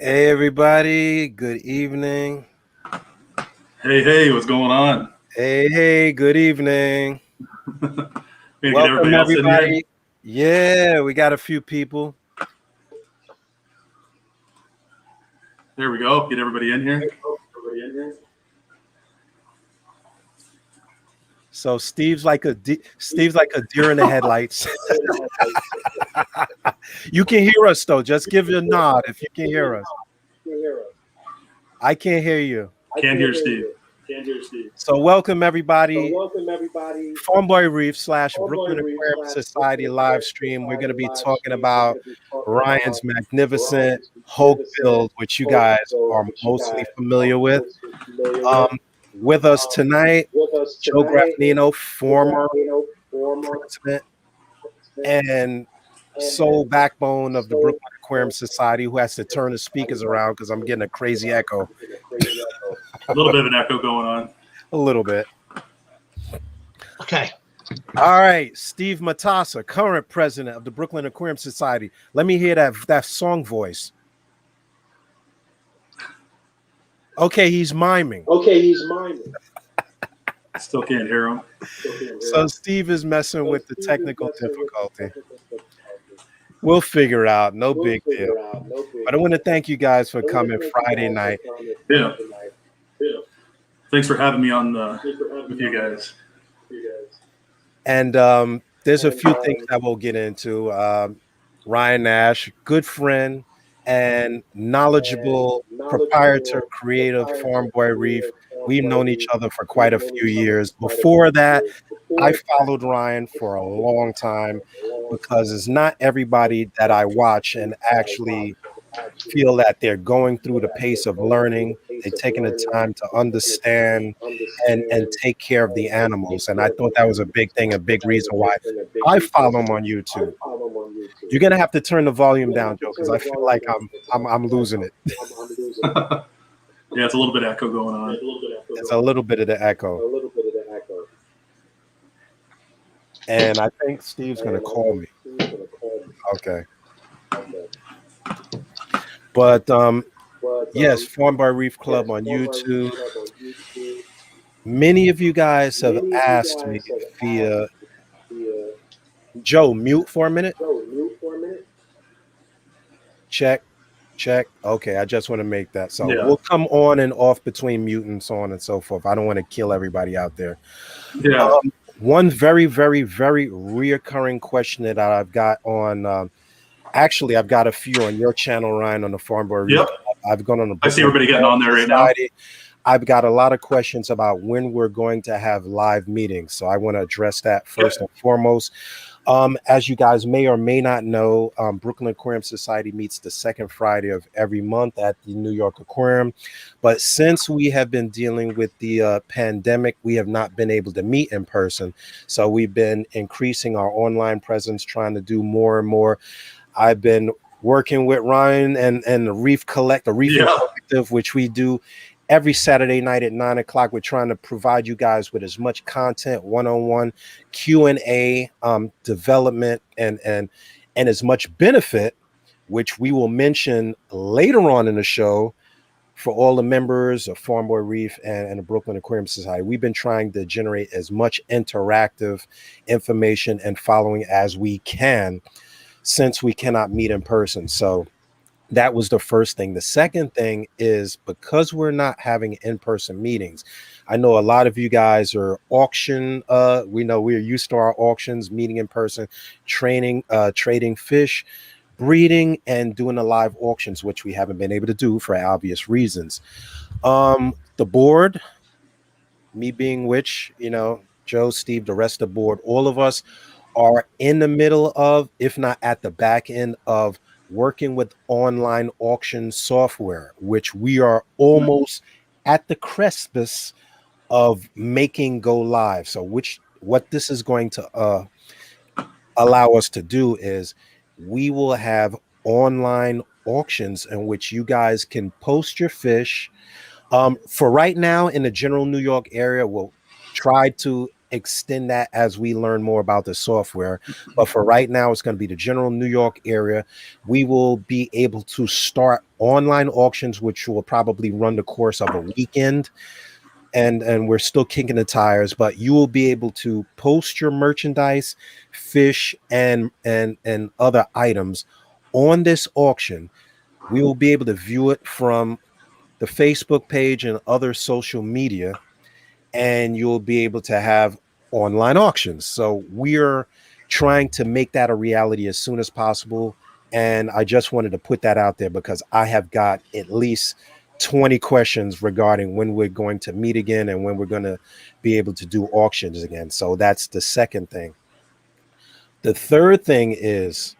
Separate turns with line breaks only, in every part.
Hey everybody, good evening.
Hey, what's going on?
Hey, good evening.
We're gonna get
Welcome
everybody else in here.
everybody. Yeah, we got a few people.
There we go. Get everybody in here.
So Steve's like a deer in the headlights. You can hear us though. Just give it a nod if you can hear us. I can't hear you.
Can't hear Steve.
So welcome everybody. Farmboy Reef / Brooklyn Aquarium Society live stream. We're going to be talking about Ryan's magnificent Hulk build, which you guys are mostly familiar with. With us tonight, Joe Grafnino, former president and sole backbone of the Brooklyn Aquarium Society, who has to turn the speakers around because I'm getting a crazy echo.
A little bit of an echo going on.
A little bit.
Okay.
All right, Steve Matassa, current president of the Brooklyn Aquarium Society. Let me hear that song voice. Okay, he's miming.
Still can't hear him.
So Steve is messing with the technical difficulty. We'll figure it out. No big deal. But I want to thank you guys for coming Friday night.
Yeah. Thanks for having me on with you guys.
And there's a few things that we'll get into. Ryan Nash, good friend and knowledgeable proprietor, creative Farmboy Reef. We've known each other for quite a few years. Before that, I followed Ryan for a long time because it's not everybody that I watch and actually feel that they're going through the pace of learning. They're taking the time to understand and take care of the animals. And I thought that was a big thing, a big reason why I follow him on YouTube. You're gonna have to turn the volume down, Joe, because I feel like I'm losing it.
Yeah, it's a little bit of echo going on.
It's a little bit of the echo. And I think Steve's gonna call me. Okay. But yes, Farmboy Reef Club on YouTube. Many of you guys have asked me via Joe, mute for a minute. Check. Okay, I just want to make that. So we'll come on and off between mutants, so on and so forth. I don't want to kill everybody out there.
Yeah.
One very, very, very reoccurring question that I've got on. Actually, I've got a few on your channel, Ryan, on the Farmboy Reef.
Yep.
I've gone on the.
I see everybody getting on there right now.
I've got a lot of questions about when we're going to have live meetings, so I want to address that first and foremost. As you guys may or may not know, Brooklyn Aquarium Society meets the second Friday of every month at the New York Aquarium. But since we have been dealing with the pandemic, we have not been able to meet in person. So we've been increasing our online presence, trying to do more and more. I've been working with Ryan and the Reef Collective, which we do every Saturday night at 9 o'clock. We're trying to provide you guys with as much content, one-on-one Q&A, development, and as much benefit, which we will mention later on in the show for all the members of Farmboy Reef and the Brooklyn Aquarium Society. We've been trying to generate as much interactive information and following as we can since we cannot meet in person. So that was the first thing. The second thing is because we're not having in-person meetings, I know a lot of you guys are auction. We know we're used to our auctions, meeting in person, training, trading fish, breeding, and doing the live auctions, which we haven't been able to do for obvious reasons. The board, me being which, Joe, Steve, the rest of the board, all of us are in the middle of, if not at the back end of, working with online auction software, which we are almost at the precipice of making go live. So what this is going to allow us to do is we will have online auctions in which you guys can post your fish. For right now in the general New York area, we'll try to extend that as we learn more about the software. But for right now, it's going to be the general New York area. We will be able to start online auctions, which will probably run the course of a weekend. And we're still kicking the tires, but you will be able to post your merchandise, fish, and other items on this auction. We will be able to view it from the Facebook page and other social media, and you'll be able to have online auctions. So we're trying to make that a reality as soon as possible. And I just wanted to put that out there because I have got at least 20 questions regarding when we're going to meet again and when we're going to be able to do auctions again. So that's the second thing. The third thing is,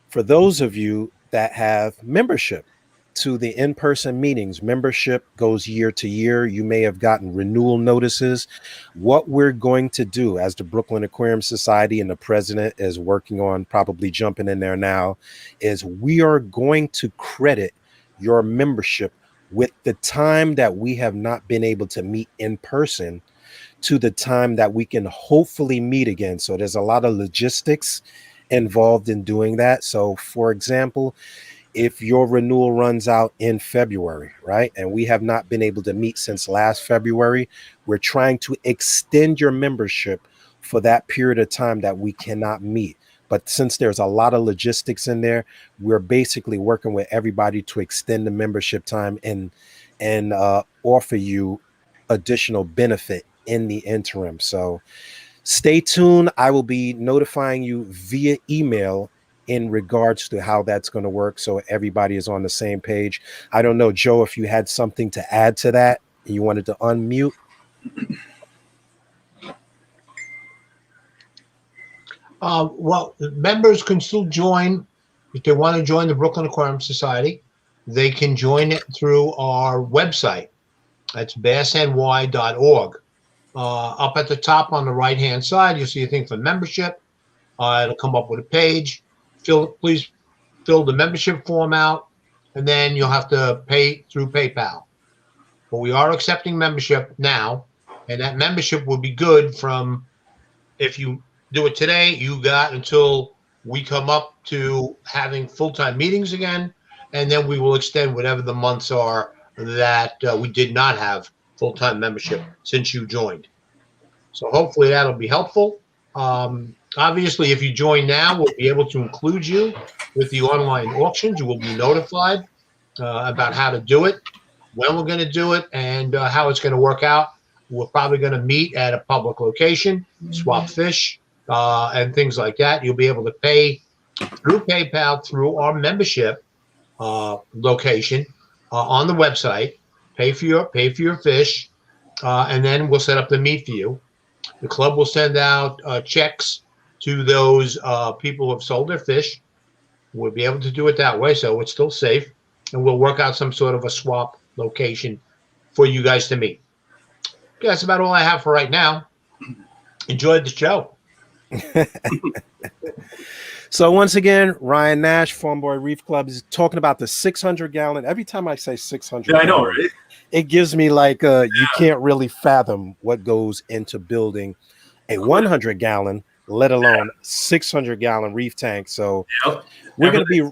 for those of you that have membership to the in-person meetings, membership goes year to year. You may have gotten renewal notices. What we're going to do as the Brooklyn Aquarium Society, and the president is working on probably jumping in there now, is we are going to credit your membership with the time that we have not been able to meet in person to the time that we can hopefully meet again. So there's a lot of logistics involved in doing that. So for example, if your renewal runs out in February, right, and we have not been able to meet since last February, we're trying to extend your membership for that period of time that we cannot meet. But since there's a lot of logistics in there, we're basically working with everybody to extend the membership time and offer you additional benefit in the interim. So stay tuned. I will be notifying you via email in regards to how that's going to work, so everybody is on the same page. I don't know, Joe, if you had something to add to that, you wanted to unmute.
Well, members can still join if they want to join the Brooklyn Aquarium Society. They can join it through our website. That's bassny.org. Up at the top on the right-hand side, you'll see a thing for membership. It'll come up with a page. Please fill the membership form out, and then you'll have to pay through PayPal. But we are accepting membership now, and that membership will be good from, if you do it today, you got until we come up to having full-time meetings again, and then we will extend whatever the months are that we did not have full-time membership since you joined. So hopefully that'll be helpful. Obviously, if you join now, we'll be able to include you with the online auctions. You will be notified about how to do it, when we're going to do it, and how it's going to work out. We're probably going to meet at a public location, swap fish, and things like that. You'll be able to pay through PayPal through our membership location on the website. Pay for your fish, and then we'll set up the meet for you. The club will send out checks to those people who have sold their fish. We'll be able to do it that way, so it's still safe. And we'll work out some sort of a swap location for you guys to meet. Okay, that's about all I have for right now. Enjoyed the show.
So once again, Ryan Nash, Farm Boy Reef Club, is talking about the 600-gallon. Every time I say 600,
Yeah, I know, right?
It gives me like you can't really fathom what goes into building a 100-gallon, let alone 600-gallon reef tank. So we're going to be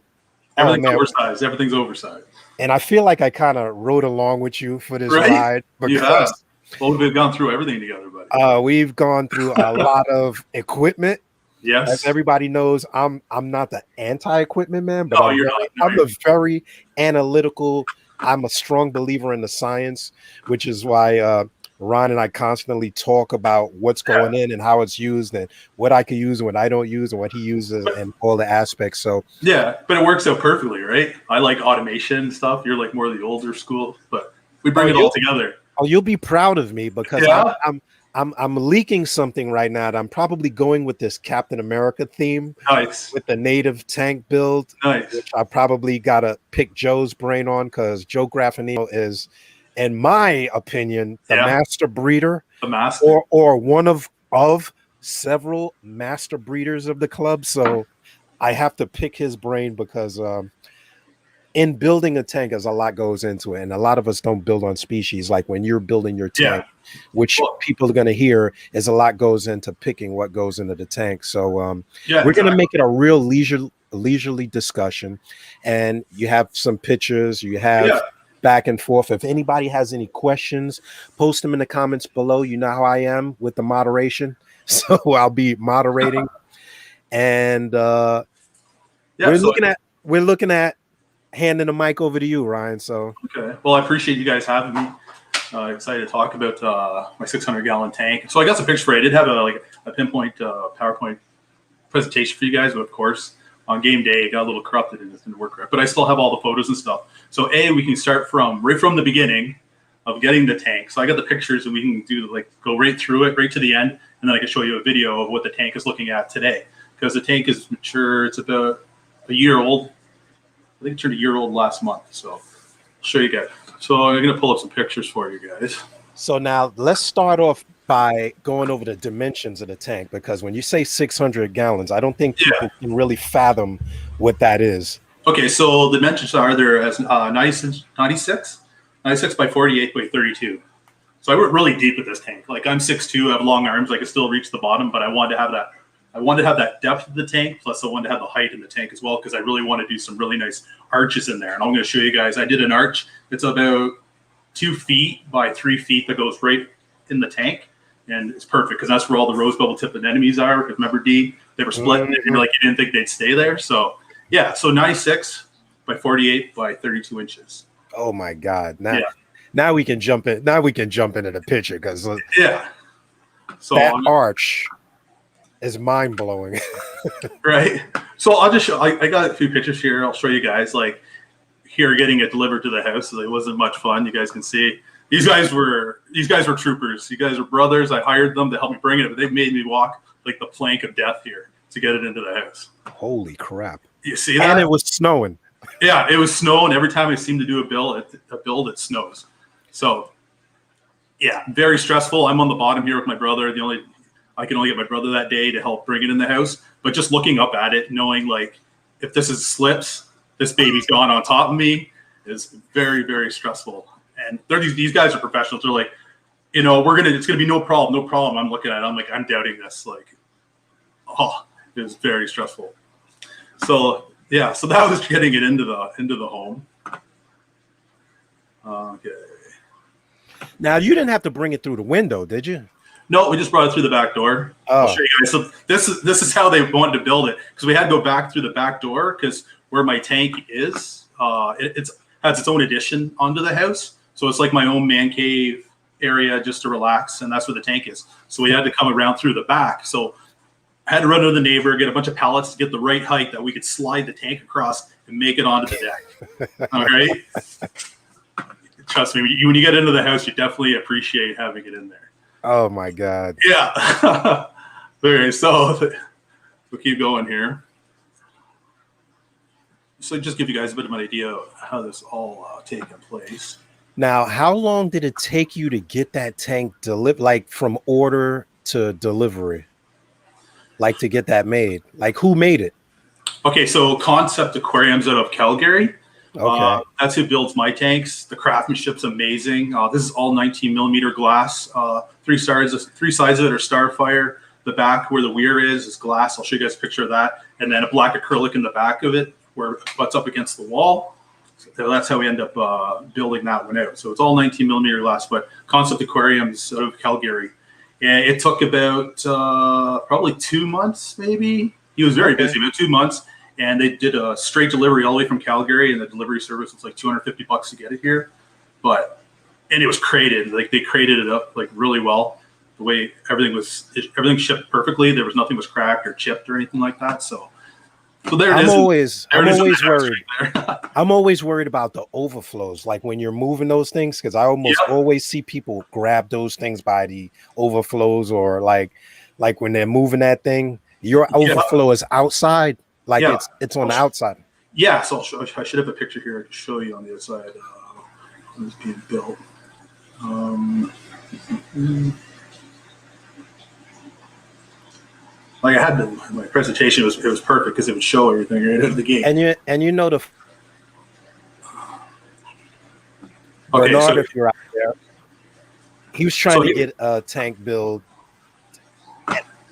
everything's oversized. Everything's oversized.
And I feel like I kind of rode along with you for this ride because
well, we've gone through everything together, buddy.
We've gone through a lot of equipment.
Yes.
As everybody knows, I'm not the anti-equipment man, but I'm a very analytical. I'm a strong believer in the science, which is why Ron and I constantly talk about what's going in and how it's used and what I can use and what I don't use and what he uses and all the aspects. So
yeah, but it works out perfectly, right? I like automation and stuff. You're like more of the older school, but we bring it all together.
Oh, you'll be proud of me because I'm leaking something right now. I'm probably going with this Captain America theme.
Nice.
With the native tank build.
Nice.
Which I probably gotta pick Joe's brain on because Joe Graffinino is, in my opinion, the master breeder.
The master.
Or one of several master breeders of the club. So I have to pick his brain because in building a tank, there's a lot goes into it, and a lot of us don't build on species. Like when you're building your tank, which people are going to hear, is a lot goes into picking what goes into the tank. So we're going to make it a real leisurely discussion, and you have some pictures, you have back and forth. If anybody has any questions, post them in the comments below. You know how I am with the moderation, so I'll be moderating, and we're looking at handing the mic over to you, Ryan. So
okay, well, I appreciate you guys having me. Excited to talk about my 600-gallon tank. So I got some pictures for you. I did have a pinpoint PowerPoint presentation for you guys, but of course on game day it got a little corrupted and it didn't work right. But I still have all the photos and stuff. So we can start right from the beginning of getting the tank. So I got the pictures and we can go right through it, right to the end, and then I can show you a video of what the tank is looking at today. Because the tank is mature. It's about a year old. I think it turned a year old last month. So I'll show you guys. So I'm going to pull up some pictures for you guys.
So now let's start off by going over the dimensions of the tank, because when you say 600 gallons, I don't think people can really fathom what that is.
Okay, so the dimensions are there as 96 by 48 by 32. So I went really deep with this tank. Like I'm 6'2", I have long arms, I can still reach the bottom, but I wanted to have that. I wanted to have that depth of the tank, plus I wanted to have the height in the tank as well, because I really want to do some really nice arches in there. And I'm going to show you guys. I did an arch. It's about 2 feet by 3 feet that goes right in the tank, and it's perfect because that's where all the rose bubble tip anemones are. Because remember, D, they were split, and you didn't think they'd stay there. So yeah, so 96 by 48 by 32 inches.
Oh my God! Now we can jump in. Now we can jump into the picture because so that arch is mind blowing.
Right. So I'll just show. I got a few pictures here. I'll show you guys. Like here, getting it delivered to the house. It wasn't much fun. You guys can see. These guys were troopers. You guys are brothers. I hired them to help me bring it, but they made me walk like the plank of death here to get it into the house.
Holy crap!
You see that?
And it was snowing.
Yeah, it was snowing. Every time I seem to do a build, it snows. So yeah, very stressful. I'm on the bottom here with my brother. I can only get my brother that day to help bring it in the house. But just looking up at it, knowing like if this slips, this baby's gone on top of me is very, very stressful. And these guys are professionals. They're like, it's gonna be no problem. I'm looking at it. I'm like, I'm doubting this. Like, it was very stressful. So yeah, so that was getting it into the home. Okay.
Now you didn't have to bring it through the window, did you?
No, we just brought it through the back door. I'll show you guys. So this is how they wanted to build it, because we had to go back through the back door because where my tank is, it has its own addition onto the house. So it's like my own man cave area just to relax, and that's where the tank is. So we had to come around through the back. So I had to run to the neighbor, get a bunch of pallets to get the right height that we could slide the tank across and make it onto the deck. All right. Trust me, when you get into the house, you definitely appreciate having it in there.
Oh my God.
Yeah. Okay, so we'll keep going here. So just give you guys a bit of an idea of how this all taken place.
Now, how long did it take you to get that tank like from order to delivery? Like to get that made? Like who made it?
Okay, so Concept Aquariums out of Calgary.
Okay.
That's who builds my tanks. The craftsmanship's amazing. This is all 19 millimeter glass. Three sides of it are Starfire. The back where the weir is glass. I'll show you guys a picture of that. And then a black acrylic in the back of it where it butts up against the wall. So that's how we end up building that one out. So it's all 19 millimeter glass, but Concept Aquariums out of Calgary. And it took about probably 2 months, maybe. He was very busy, about 2 months. And they did a straight delivery all the way from Calgary, and the delivery service was like $250 to get it here. And it was crated. Like they crated it up like really well. The way everything shipped perfectly. There was nothing was cracked or chipped or anything like that. So there it is. I'm always
worried. I'm always worried about the overflows. Like when you're moving those things, because I always see people grab those things by the overflows, or like when they're moving that thing, your overflow is outside. Like it's on the outside.
Yeah, so I should have a picture here to show you on the other side when it's being built. Like I had my presentation, it was perfect because it would show everything right out of the gate.
And you know
Okay,
Bernard,
so
if you're out there, he was trying to get a tank build,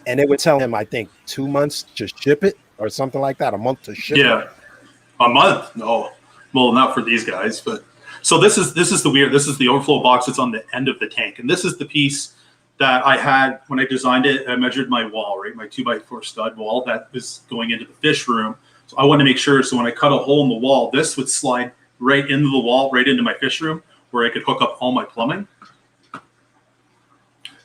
and it would tell him, I think, 2 months to ship it or something like that, a month to ship it.
yeah, a month? No, well, not for these guys, but so this is the weird. This is the overflow box that's on the end of the tank, and this is the piece that I had when I designed it. I measured my wall, right, my 2x4 stud wall that is going into the fish room. So I wanted to make sure. So when I cut a hole in the wall, this would slide right into the wall, right into my fish room, where I could hook up all my plumbing.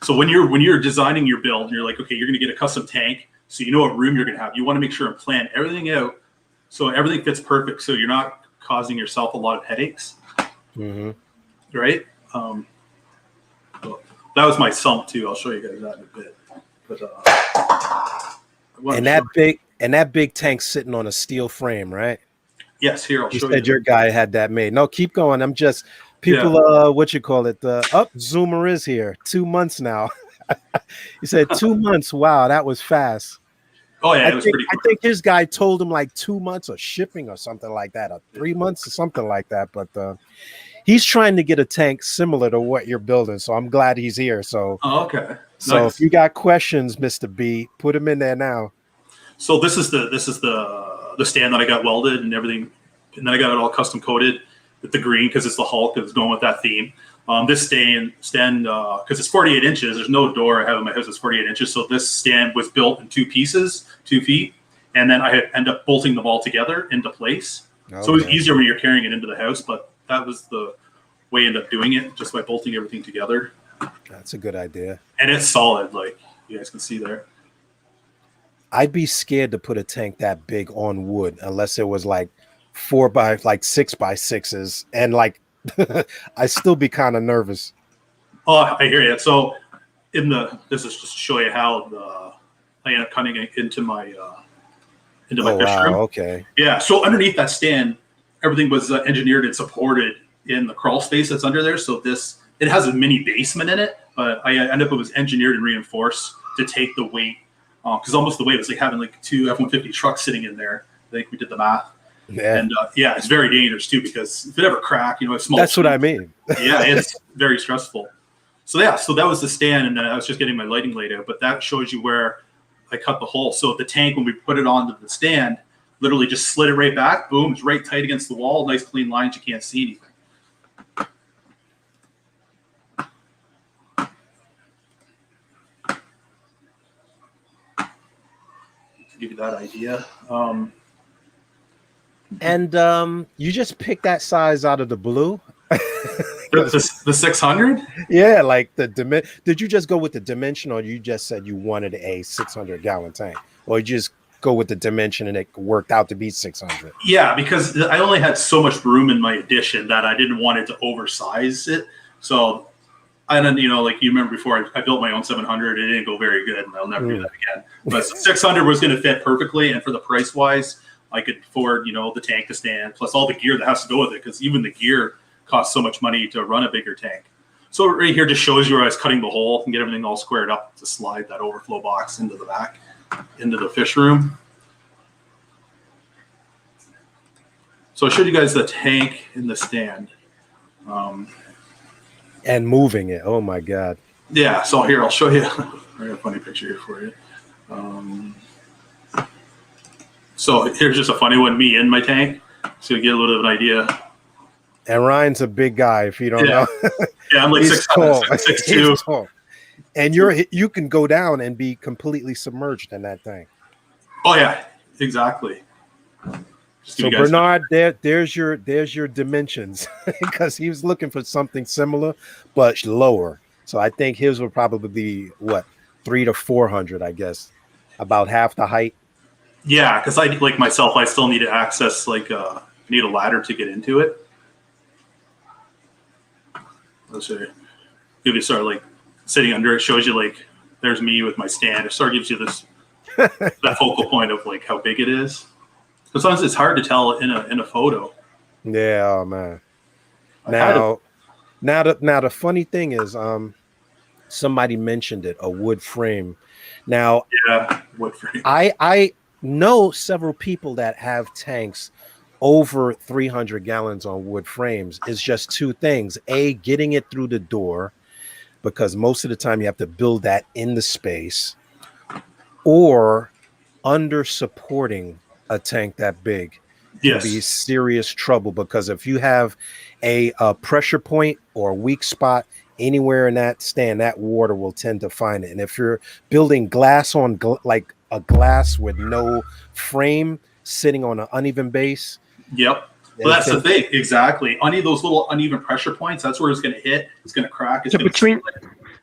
So when you're designing your build, you're like, okay, you're going to get a custom tank, so you know what room you're going to have. You want to make sure and plan everything out so everything fits perfect, so you're not causing yourself a lot of headaches, right? So that was my sump too. I'll show you guys that in a bit. But
that big tank sitting on a steel frame, right?
Yes, here I'll show you.
You said your guy had that made. No, keep going. I'm just people. What you call it? Zoomer is here. 2 months now. He said 2 months. Wow, that was fast.
Oh yeah, it was pretty quick.
I think his guy told him like 2 months of shipping or something like that, or 3 months or something like that. But he's trying to get a tank similar to what you're building. So I'm glad he's here. So
okay.
So
nice.
If you got questions, Mr. B, put them in there now. So
this is the stand that I got welded and everything, and then I got it all custom coated with the green because it's the Hulk. It's going with that theme. This stand because it's 48 inches. There's no door I have in my house. It's 48 inches. So this stand was built in 2 pieces, 2 feet, and then I end up bolting them all together into place. Okay. So it was easier when you're carrying it into the house, but that was the way I ended up doing it, just by bolting everything together.
That's a good idea.
And it's solid, like you guys can see there.
I'd be scared to put a tank that big on wood unless it was like 6x6s, and like I still be kind of nervous.
Oh, I hear you. So this is just to show you how I end up cutting it into my fish room.
Okay.
Yeah. So underneath that stand, everything was engineered and supported in the crawl space that's under there. So it has a mini basement in it, but it was engineered and reinforced to take the weight. Because almost the weight was like having like 2 F-150 trucks sitting in there. I think we did the math. Yeah. And it's very dangerous too, because if it ever crack, it's small.
That's what I mean.
Yeah, it's very stressful. So that was the stand, and then I was just getting my lighting laid out. But that shows you where I cut the hole. So the tank, when we put it onto the stand, literally just slid it right back. Boom, it's right tight against the wall. Nice clean lines. You can't see anything. To give you that idea.
And you just picked that size out of the blue?
the 600?
Yeah, like did you just go with the dimension, or you just said you wanted a 600-gallon tank, or you just go with the dimension and it worked out to be 600?
Yeah, because I only had so much room in my addition that I didn't want it to oversize it. So I don't, like you remember before I built my own 700, it didn't go very good, and I'll never do that again. But 600 was going to fit perfectly, and for the price wise, I could afford, the tank, the stand, plus all the gear that has to go with it, because even the gear costs so much money to run a bigger tank. So right here just shows you where I was cutting the hole and get everything all squared up to slide that overflow box into the back, into the fish room. So I showed you guys the tank and the stand.
And moving it. Oh my God.
Yeah. So here, I'll show you. I got a funny picture here for you. So here's just a funny one, me in my tank. So you get a little bit of an idea.
And Ryan's a big guy, if you don't know.
Yeah, I'm like 6'2".
And you can go down and be completely submerged in that tank.
Oh yeah, exactly.
So Bernard, there's your dimensions, because he was looking for something similar but lower. So I think his would probably be 300 to 400, I guess, about half the height.
Yeah, because I like myself, I still need to access need a ladder to get into it. Let's see. If you start sitting under it, shows you there's me with my stand. It sort of gives you this that focal point of how big it is. Sometimes it's hard to tell in a photo.
Yeah, oh man. Now the funny thing is, somebody mentioned it, a wood frame. Now,
yeah, wood frame.
I know several people that have tanks over 300 gallons on wood frames is just two things. A, getting it through the door, because most of the time you have to build that in the space, or under supporting a tank that big can be
Yes.
serious trouble, because if you have a pressure point or a weak spot anywhere in that stand, that water will tend to find it. And if you're building glass on like a glass with no frame sitting on an uneven base,
Yep. Well, that's the thing. Exactly. Any of those little uneven pressure points, that's where it's going to hit. It's going to crack. It's
So
going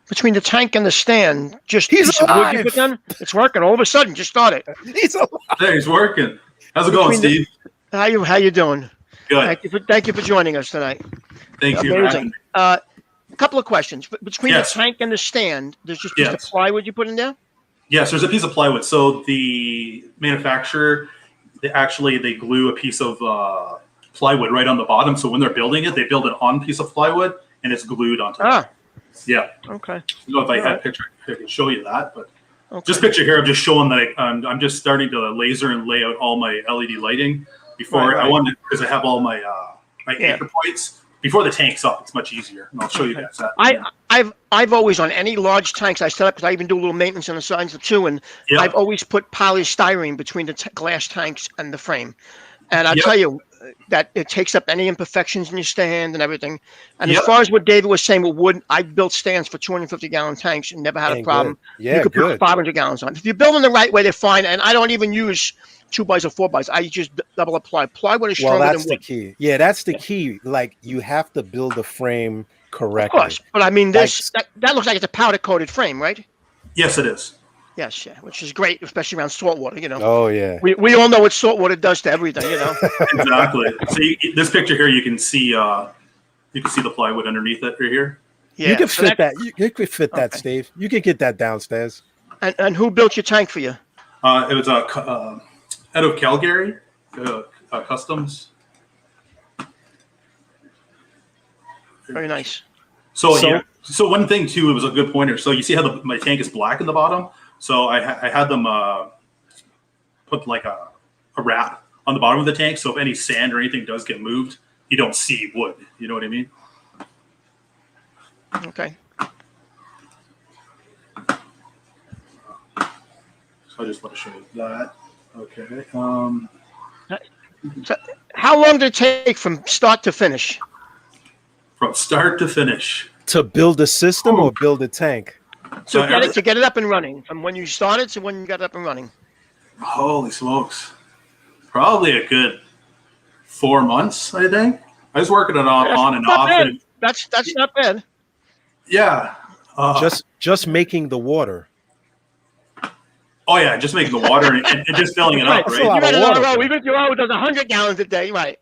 between the tank and the stand, just
He's
piece of wood you
alive!
put down, it's working. All of a sudden, just started.
he's alive.
There, he's working. How's it going, Steve?
How you doing?
Good.
Thank you for joining us tonight.
Thank you.
Amazing. A couple of questions. Between
Yes.
the tank and the stand, there's just a piece of
Yes.
plywood you put in there?
Yes, there's a piece of plywood. So the manufacturer, they glue a piece of plywood right on the bottom. So when they're building it, they build it on a piece of plywood and it's glued onto it. Yeah.
Okay.
I don't know if I had
All
a picture, I could show you that, but
Okay.
just picture here, I'm just showing that I'm just starting to laser and lay out all my LED lighting before
Right.
I wanted, because I have all my my
Yeah.
anchor points. Before the tank's up, it's much easier. And I'll show you guys that.
I've always, on any large tanks I set up, because I even do a little maintenance on the sides too, and
Yep.
I've always put polystyrene between the glass tanks and the frame. And I'll
Yep.
tell you that it takes up any imperfections in your stand and everything. And
Yep.
as far as what David was saying with wood, I built stands for 250-gallon tanks and never had a
Dang,
problem.
good. Yeah,
you could
good.
put 500 gallons on. If you build them the right way, they're fine. And I don't even use 2x or 4x. I just double apply. Plywood is
Well,
stronger
that's
than
the
wood.
key. Yeah, that's the key. Like, you have to build the frame
Of
correctly.
course. But I mean, this that looks like it's a powder-coated frame, right?
Yes, it is.
Yes, yeah, which is great, especially around saltwater,
Oh yeah.
We all know what saltwater does to everything,
Exactly. So this picture here, you can see the plywood underneath it right here.
Yeah.
You could
so
fit that. You could fit that,
Okay.
Steve. You could get that downstairs.
And who built your tank for you?
It was out of Calgary, Customs.
Very nice.
So
So-
yeah. So one thing too, it was a good pointer. So you see how my tank is black in the bottom. So I had them put like a wrap on the bottom of the tank. So if any sand or anything does get moved, you don't see wood. You know what I mean?
Okay.
So I just want to show you that. Okay.
So how long did it take from start to finish?
From start to finish.
To build a system or build a tank?
So
So
to get it up and running, from when you started to when you got it up and running.
Holy smokes. Probably a good 4 months, I think. I was working it on and
not
off.
bad.
And,
That's not bad.
yeah.
Just making the water.
Oh yeah, just making the water and just filling it up,
That's a
right?
lot.
You got
of
an
water,
RO.
bro.
Even your RO does 100 gallons a day, right?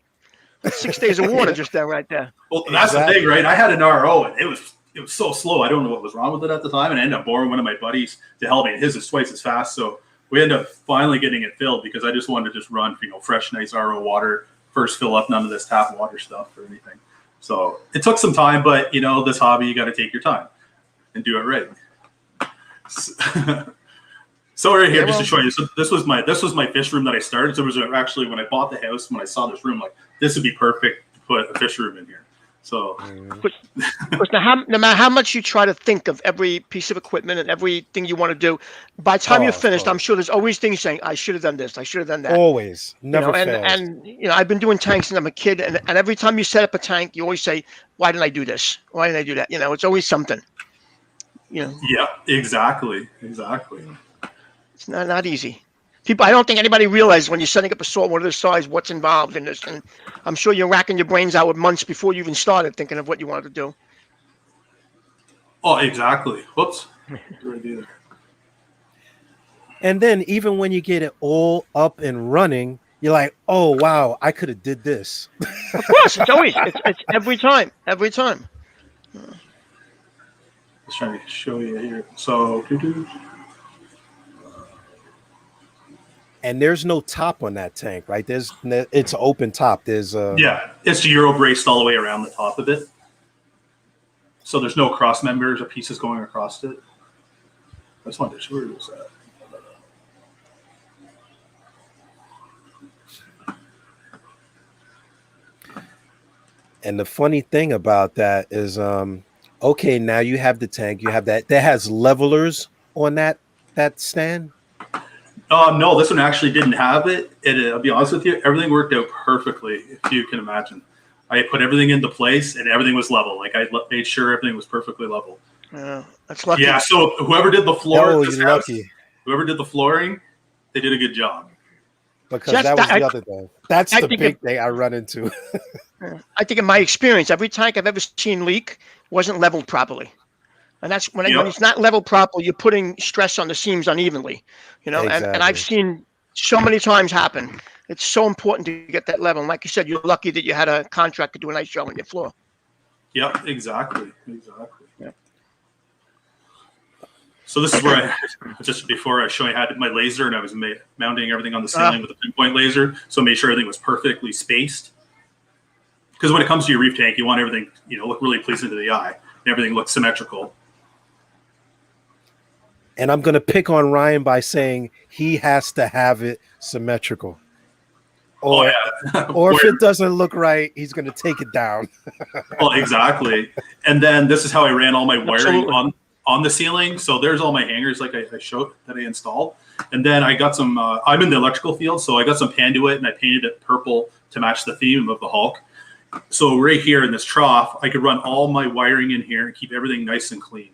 That's 6 days of water just there, right there.
Well, that's the thing, right? I had an RO and it was so slow. I don't know what was wrong with it at the time, and I ended up borrowing one of my buddies to help me. And his is twice as fast, so we ended up finally getting it filled because I just wanted to just run, fresh, nice RO water, first fill up, none of this tap water stuff or anything. So it took some time, but this hobby, you got to take your time and do it right. So right here, just to show you, so this was my fish room that I started. So it was actually when I bought the house, when I saw this room, like this would be perfect to put a fish room in here. So,
But no matter how much you try to think of every piece of equipment and everything you want to do, by the time you're finished, I'm sure there's always things saying, I should have done this, I should have done that.
Always. Never fails.
And I've been doing tanks since I'm a kid, and every time you set up a tank, you always say, why didn't I do this? Why didn't I do that? It's always something.
yeah, exactly.
It's not easy. People, I don't think anybody realizes when you're setting up a saltwater this size what's involved in this, and I'm sure you're racking your brains out with months before you even started thinking of what you wanted to do.
Oh, exactly. Whoops. Right there.
And then even when you get it all up and running, you're like, oh wow, I could have did this.
Of course, it's always it's every time.
Just trying to show you here. So,
And there's no top on that tank, right? It's an open top. There's
yeah, it's Euro braced all the way around the top of it. So there's no cross members or pieces going across it. I just wanted to show you that.
And the funny thing about that is, okay, now you have the tank, you have that has levelers on that stand.
No, this one actually didn't have it. I'll be honest with you, everything worked out perfectly, if you can imagine. I put everything into place and everything was level. Like I made sure everything was perfectly level.
That's lucky.
Yeah, so whoever did the floor,
Oh, you're lucky.
Whoever did the flooring, they did a good job.
Because that was the other thing. That's the big thing I run into.
I think in my experience, every tank I've ever seen leak wasn't leveled properly. And that's when it's not leveled properly, you're putting stress on the seams unevenly, you know,
Exactly.
and I've seen so many times happen. It's so important to get that level. And like you said, you're lucky that you had a contractor do a nice job on your floor.
Yep, exactly.
Yeah.
So this is where just before I show you, I had my laser and I was mounting everything on the ceiling with a pinpoint laser. So I made sure everything was perfectly spaced. Because when it comes to your reef tank, you want everything, look really pleasing to the eye. And everything looks symmetrical.
And I'm going to pick on Ryan by saying he has to have it symmetrical. Or, or if it doesn't look right, he's going to take it down.
Well, exactly. And then this is how I ran all my wiring on the ceiling. So there's all my hangers like I showed that I installed. And then I got some, I'm in the electrical field, so I got some Panduit and I painted it purple to match the theme of the Hulk. So right here in this trough, I could run all my wiring in here and keep everything nice and clean.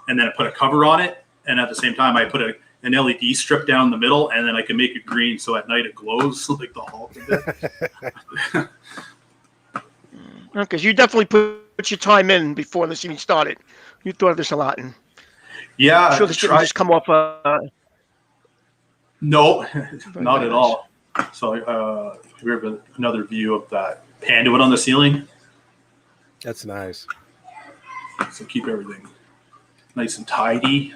And then I put a cover on it. And at the same time, I put an LED strip down the middle, and then I can make it green, so at night it glows like the Hulk a bit.
Because you definitely put your time in before this even started. You thought of this a lot, and
yeah,
I'm sure this didn't just come off.
No, not at all. So here's another view of that Panduit on the ceiling.
That's nice.
So keep everything nice and tidy.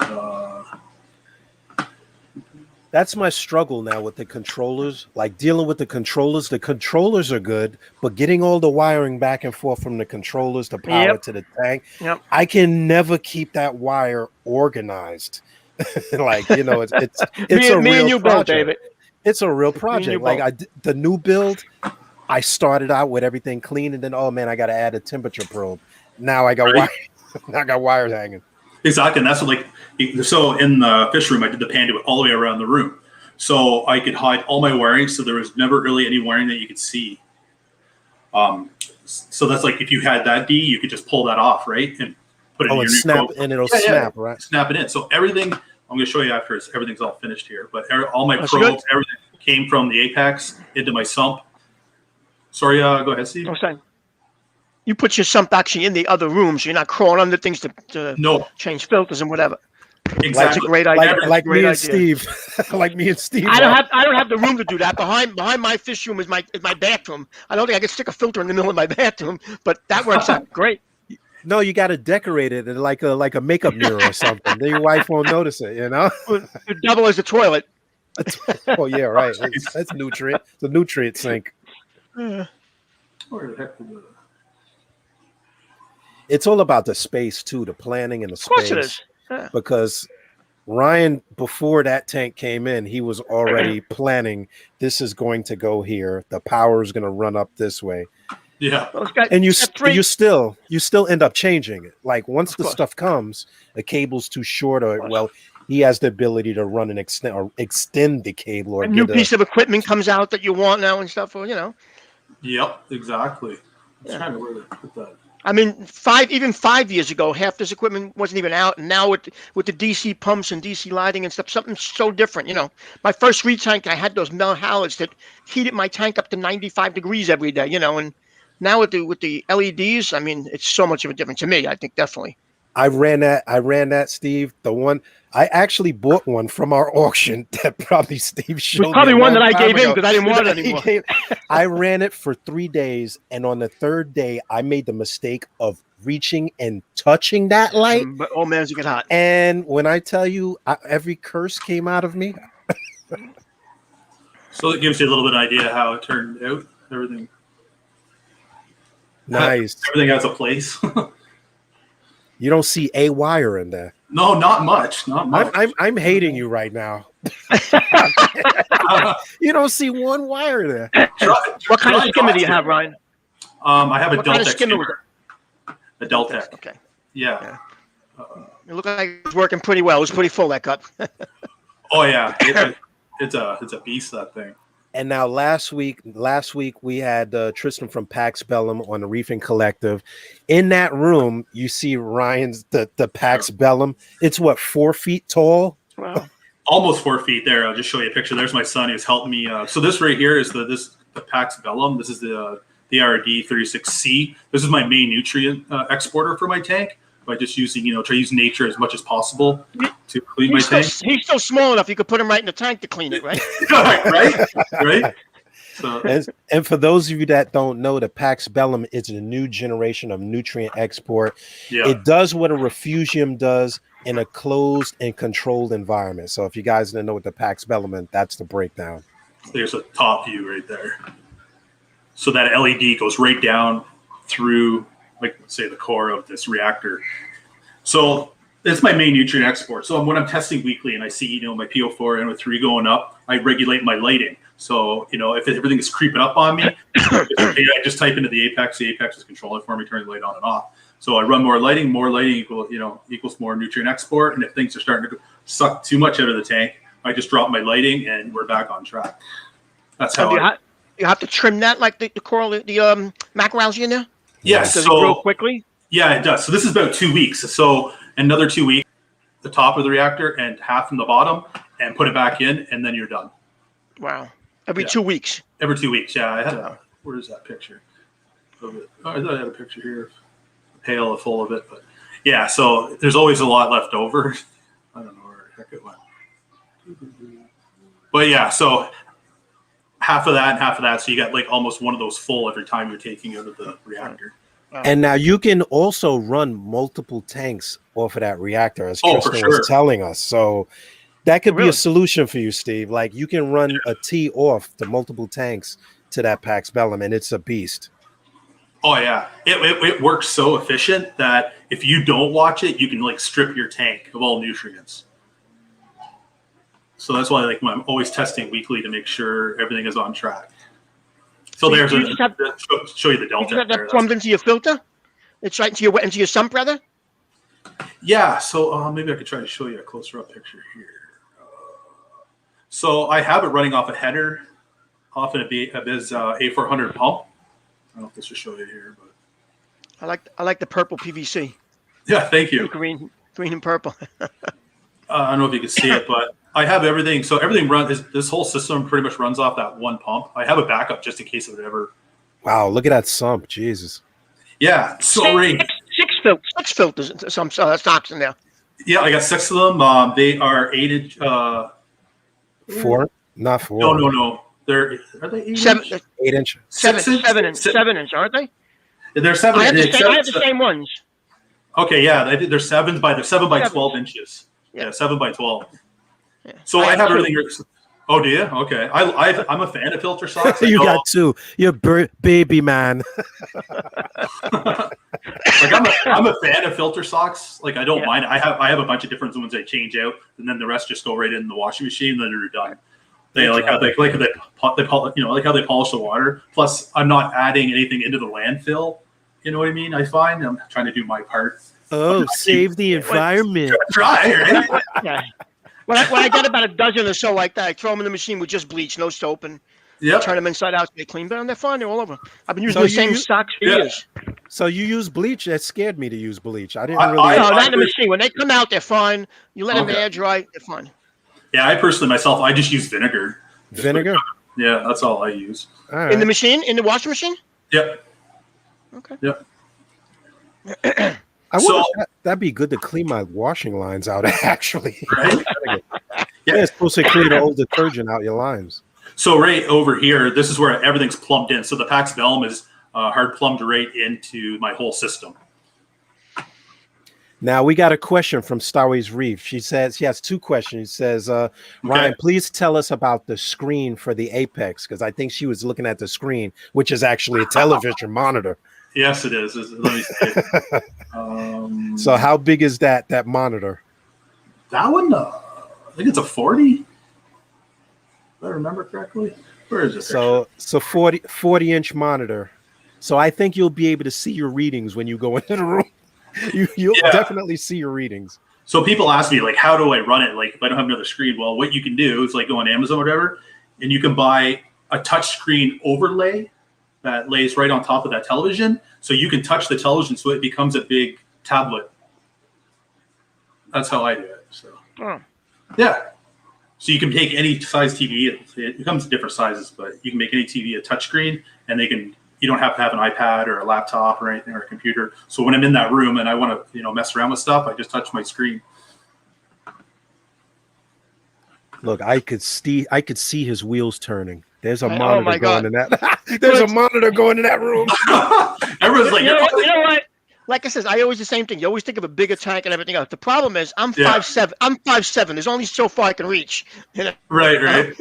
That's my struggle now with the controllers. Like dealing with the controllers. The controllers are good, but getting all the wiring back and forth from the controllers to power to the tank, I can never keep that wire organized. Like, it's a real project. David. It's a real project. Like the new build, I started out with everything clean, and then I got to add a temperature probe. Now I got wires hanging.
Exactly, and that's so in the fish room, I did the Panduit all the way around the room, so I could hide all my wiring, so there was never really any wiring that you could see. So that's like if you had that D, you could just pull that off, right, and put it in your new
snap, and it'll snap, right?
Snap it in. So everything, I'm going to show you after everything's all finished here, but all my probes, everything came from the apex into my sump. Sorry, go ahead, Steve.
I'm saying. You put your sump actually in the other room, so you're not crawling under things to change filters and whatever.
Exactly.
That's a great idea.
Like me and Steve. Like me and Steve.
I don't have the room to do that. Behind my fish room is my bathroom. I don't think I could stick a filter in the middle of my bathroom, but that works out great.
No, you got to decorate it like a makeup mirror or something. Then your wife won't notice it.
It double as a toilet.
Oh yeah, right. That's nutrient. It's a nutrient sink.
Where the heck did the...
It's all about the space too, the planning and the space.
Of course it is. Yeah.
Because Ryan, before that tank came in, he was already planning. This is going to go here. The power is going to run up this way.
Yeah,
and you still end up changing it. Like once the stuff comes, the cable's too short, or he has the ability to run and extend the cable, or
a new piece of equipment comes out that you want now and stuff, or
Yep, exactly. I'm trying to where to put that.
I mean, 5 years ago, half this equipment wasn't even out, and now with the DC pumps and DC lighting and stuff, something's so different. My first reef tank, I had those metal halides that heated my tank up to 95 degrees every day. And now with the LEDs, I mean, it's so much of a difference to me. I think definitely.
I ran that, Steve. The one I actually bought one from our auction that probably Steve showed.
It was probably one that I gave him because I didn't want it anymore.
I ran it for 3 days, and on the third day, I made the mistake of reaching and touching that light.
But oh man, it get hot.
And when I tell you, every curse came out of me.
So it gives you a little bit of idea how it turned out. Everything.
Nice.
Everything has a place.
You don't see a wire in there.
No, not much. Not much.
I'm hating you right now. You don't see one wire there.
What kind of skimmer do you have, Ryan?
I have a
What kind of
Deltec
skimmer was
skimmer. A Deltec.
Okay.
Yeah.
It looked like it was working pretty well. It was pretty full, that cup.
Oh yeah. It's a beast, that thing.
And now last week we had Tristan from Pax Bellum on the Reefing Collective. In that room, you see Ryan's the Pax Bellum. It's what, 4 feet tall?
Wow.
Almost 4 feet there. I'll just show you a picture. There's my son who's helped me. So this right here is the Pax Bellum. This is the RD36C. This is my main nutrient exporter for my tank. By just using, try to use nature as much as possible to clean my tank.
He's still small enough you could put him right in the tank to clean it, right?
right. So,
and for those of you that don't know, the Pax Bellum is a new generation of nutrient export.
yeah.
It does what a refugium does in a closed and controlled environment. So if you guys didn't know what the Pax Bellum is, that's the breakdown.
There's a top view right there. So that LED goes right down through, like, let's say, the core of this reactor. So it's my main nutrient export. So when I'm testing weekly and I see, my PO4 and NO3 going up, I regulate my lighting. So, if everything is creeping up on me, I just type into the Apex. The Apex is controlling for me, turning the light on and off. So I run more lighting equals more nutrient export. And if things are starting to suck too much out of the tank, I just drop my lighting and we're back on track. That's how
you have to trim that like the coral, the mackeralgae in there?
Yeah,
Does it grow quickly?
Yeah, it does. So this is about 2 weeks. So another 2 weeks, the top of the reactor and half from the bottom, and put it back in, and then you're done.
Wow. Every 2 weeks.
Every 2 weeks, yeah. I had where is that picture of it? Oh, I thought I had a picture here, a pail full of it, but yeah. So there's always a lot left over. I don't know where the heck it went, but yeah. So half of that and half of that. So you got like almost one of those full every time you're taking out of the reactor.
And now you can also run multiple tanks off of that reactor, as Tristan was telling us. So that could be a solution for you, Steve. Like, you can run a T off to multiple tanks to that Pax Bellum, and it's a beast.
Oh yeah, it works so efficient that if you don't watch it, you can like strip your tank of all nutrients. So that's why I'm always testing weekly to make sure everything is on track. So there's show you the delta.
You have that plumbed into your filter? It's right into your sump, rather?
Yeah. So maybe I could try to show you a closer up picture here. So I have it running off a header, off of his A400 pump. I don't know if this will show you here, but
I like the purple PVC.
Yeah, thank you.
Green and purple.
I don't know if you can see it, but I have everything. So everything runs. This whole system pretty much runs off that one pump. I have a backup just in case of it ever.
Wow, look at that sump, Jesus.
Yeah, so
six filters, some stocks in there.
Yeah, I got 6 of them. They are 8-inch.
4? Not 4.
No. Are they 8-inch?
8 inch.
7 inch, aren't they?
They're 7.
I have the same ones.
Okay, yeah, they're 7 by 12 inches. Yeah, 7 by 12. Yeah. So I have everything. Oh, do you? Okay. I'm a fan of filter socks.
You got 2. You're baby man.
I'm a fan of filter socks. Like, I don't mind. I have a bunch of different ones I change out, and then the rest just go right in the washing machine. And then they're done. They like how they polish the water. Plus, I'm not adding anything into the landfill. You know what I mean? I find I'm trying to do my part.
Oh, save the environment.
Try, right?
Yeah. When I get about a dozen or so like that, I throw them in the machine with just bleach, no soap, and turn them inside out so they clean. But they're fine. They're all over. I've been using the same socks for years.
So you use bleach? That scared me to use bleach. I didn't
No, not in the machine. When they come out, they're fine. You let them air dry, they're fine.
Yeah, I personally, myself, I just use vinegar.
Vinegar?
Yeah, that's all I use.
All right.
In the machine? In the washing machine?
Yep.
Okay.
Yep.
I wonder if that'd be good to clean my washing lines out, actually.
Right?
Yeah, it's supposed to clean the old detergent out your lines.
So right over here, this is where everything's plumbed in. So the Pax Bellum is hard plumbed right into my whole system.
Now we got a question from Starways Reef. She says she has 2 questions. She says, Ryan, please tell us about the screen for the Apex, because I think she was looking at the screen, which is actually a television monitor.
Yes, it is. Let me see.
So how big is that monitor?
That one, I think it's a 40. If I remember correctly. Where is it?
So 40-inch monitor. So I think you'll be able to see your readings when you go into the room. You'll definitely see your readings.
So people ask me, like, how do I run it? Like, if I don't have another screen, well, what you can do is like go on Amazon or whatever, and you can buy a touchscreen overlay that lays right on top of that television. So you can touch the television so it becomes a big tablet. That's how I do it. So, yeah. So you can take any size TV. It comes in different sizes, but you can make any TV a touchscreen, and you don't have to have an iPad or a laptop or anything or a computer. So when I'm in that room and I want to, mess around with stuff, I just touch my screen.
Look, I could see his wheels turning. There's a monitor going in that.
There's
a monitor going in that room.
Everyone's like,
you know what? Like I said, I always the same thing. You always think of a bigger tank and everything else. The problem is I'm 5'7". I'm 5'7". There's only so far I can reach.
Right.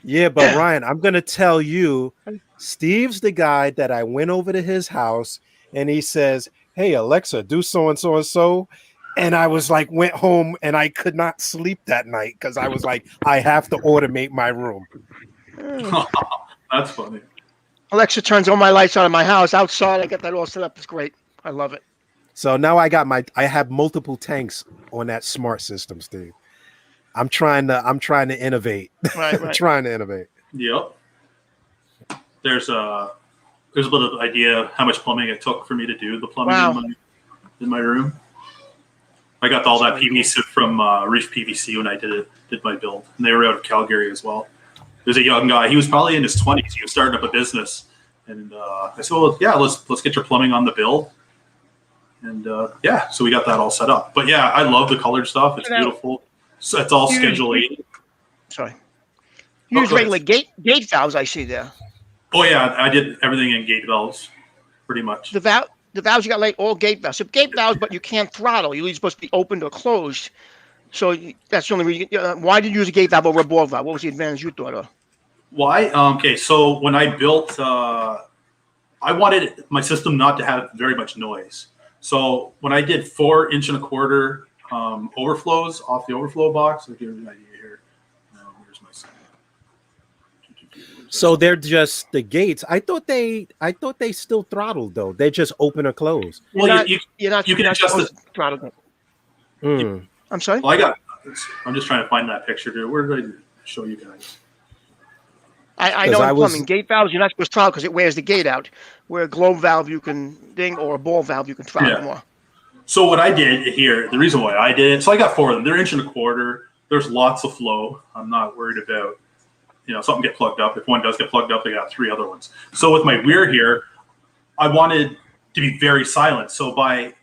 Yeah, but Ryan, I'm gonna tell you, Steve's the guy that I went over to his house and he says, "Hey Alexa, do so and so and so." And I was like, went home and I could not sleep that night because I was like, I have to automate my room.
That's funny.
Alexa turns all my lights on in my house. Outside, I get that all set up. It's great. I love it.
So now I have multiple tanks on that smart system, Steve. I'm trying to innovate.
Right.
Trying to innovate.
Yep. There's a bit of idea how much plumbing it took for me to do the plumbing in my room. I got all that PVC from Reef PVC when I did my build, and they were out of Calgary as well. There's a young guy. He was probably in his 20s. He was starting up a business, and I said, "Well, yeah, let's get your plumbing on the build." And so we got that all set up. But yeah, I love the colored stuff. It's beautiful. So it's all Schedule 8.
Sorry. You use regular gate valves, I see there.
Oh yeah, I did everything in gate valves, pretty much.
The valves you got like all gate valves. So gate valves, but you can't throttle. You're supposed to be opened or closed. So that's the only reason. Why did you use a gate valve over a ball valve? What was the advantage you thought of?
Why? Okay, so when I built, I wanted my system not to have very much noise. So when I did 4 1 1/4 overflows off the overflow box, I'll give you an idea here. Where's my sign?
So they're just the gates. I thought they still throttled though. They just open or close.
Well, you can adjust the
throttle.
Mm.
I'm sorry.
Well, I'm just trying to find that picture here. Where did I show you guys?
I know in plumbing, gate valves, you're not supposed to throttle because it wears the gate out. Where a globe valve you can ding, or a ball valve you can throttle more.
So what I did here, the reason why I did it, so I got 4 of them. They're 1 1/4. There's lots of flow. I'm not worried about, something get plugged up. If one does get plugged up, I got 3 other ones. So with my weir here, I wanted to be very silent. So by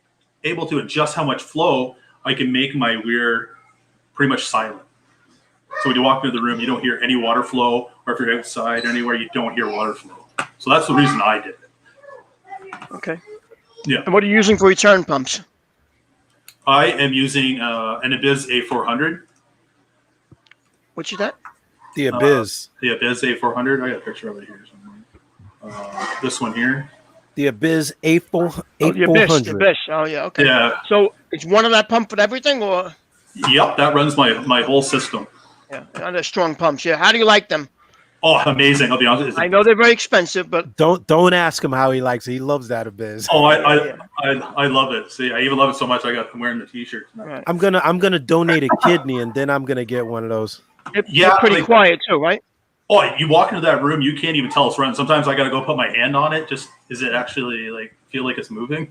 able to adjust how much flow, I can make my weir pretty much silent. So when you walk into the room, you don't hear any water flow, or if you're outside anywhere, you don't hear water flow. So that's the reason I did it.
Okay.
Yeah.
And what are you using for return pumps?
I am using an Abyss A400.
What's that?
The Abyss.
The Abyss A400. I got a picture of it here somewhere. This one here.
The Abyss A400.
The Abyss. Oh yeah. Okay.
Yeah.
So it's one of that pump for everything, or?
Yep, that runs my whole system.
Yeah, and they're strong pumps. Yeah. How do you like them?
Oh, amazing! I'll be honest.
I know they're very expensive, but
don't ask him how he likes it. He loves that Abyss.
Oh, I love it. See, I even love it so much. I'm wearing the T-shirt tonight.
Right.
I'm gonna donate a kidney, and then I'm gonna get one of those.
They're pretty quiet too, right?
Oh, you walk into that room, you can't even tell it's running. Sometimes I got to go put my hand on it. Is it actually feel like it's moving?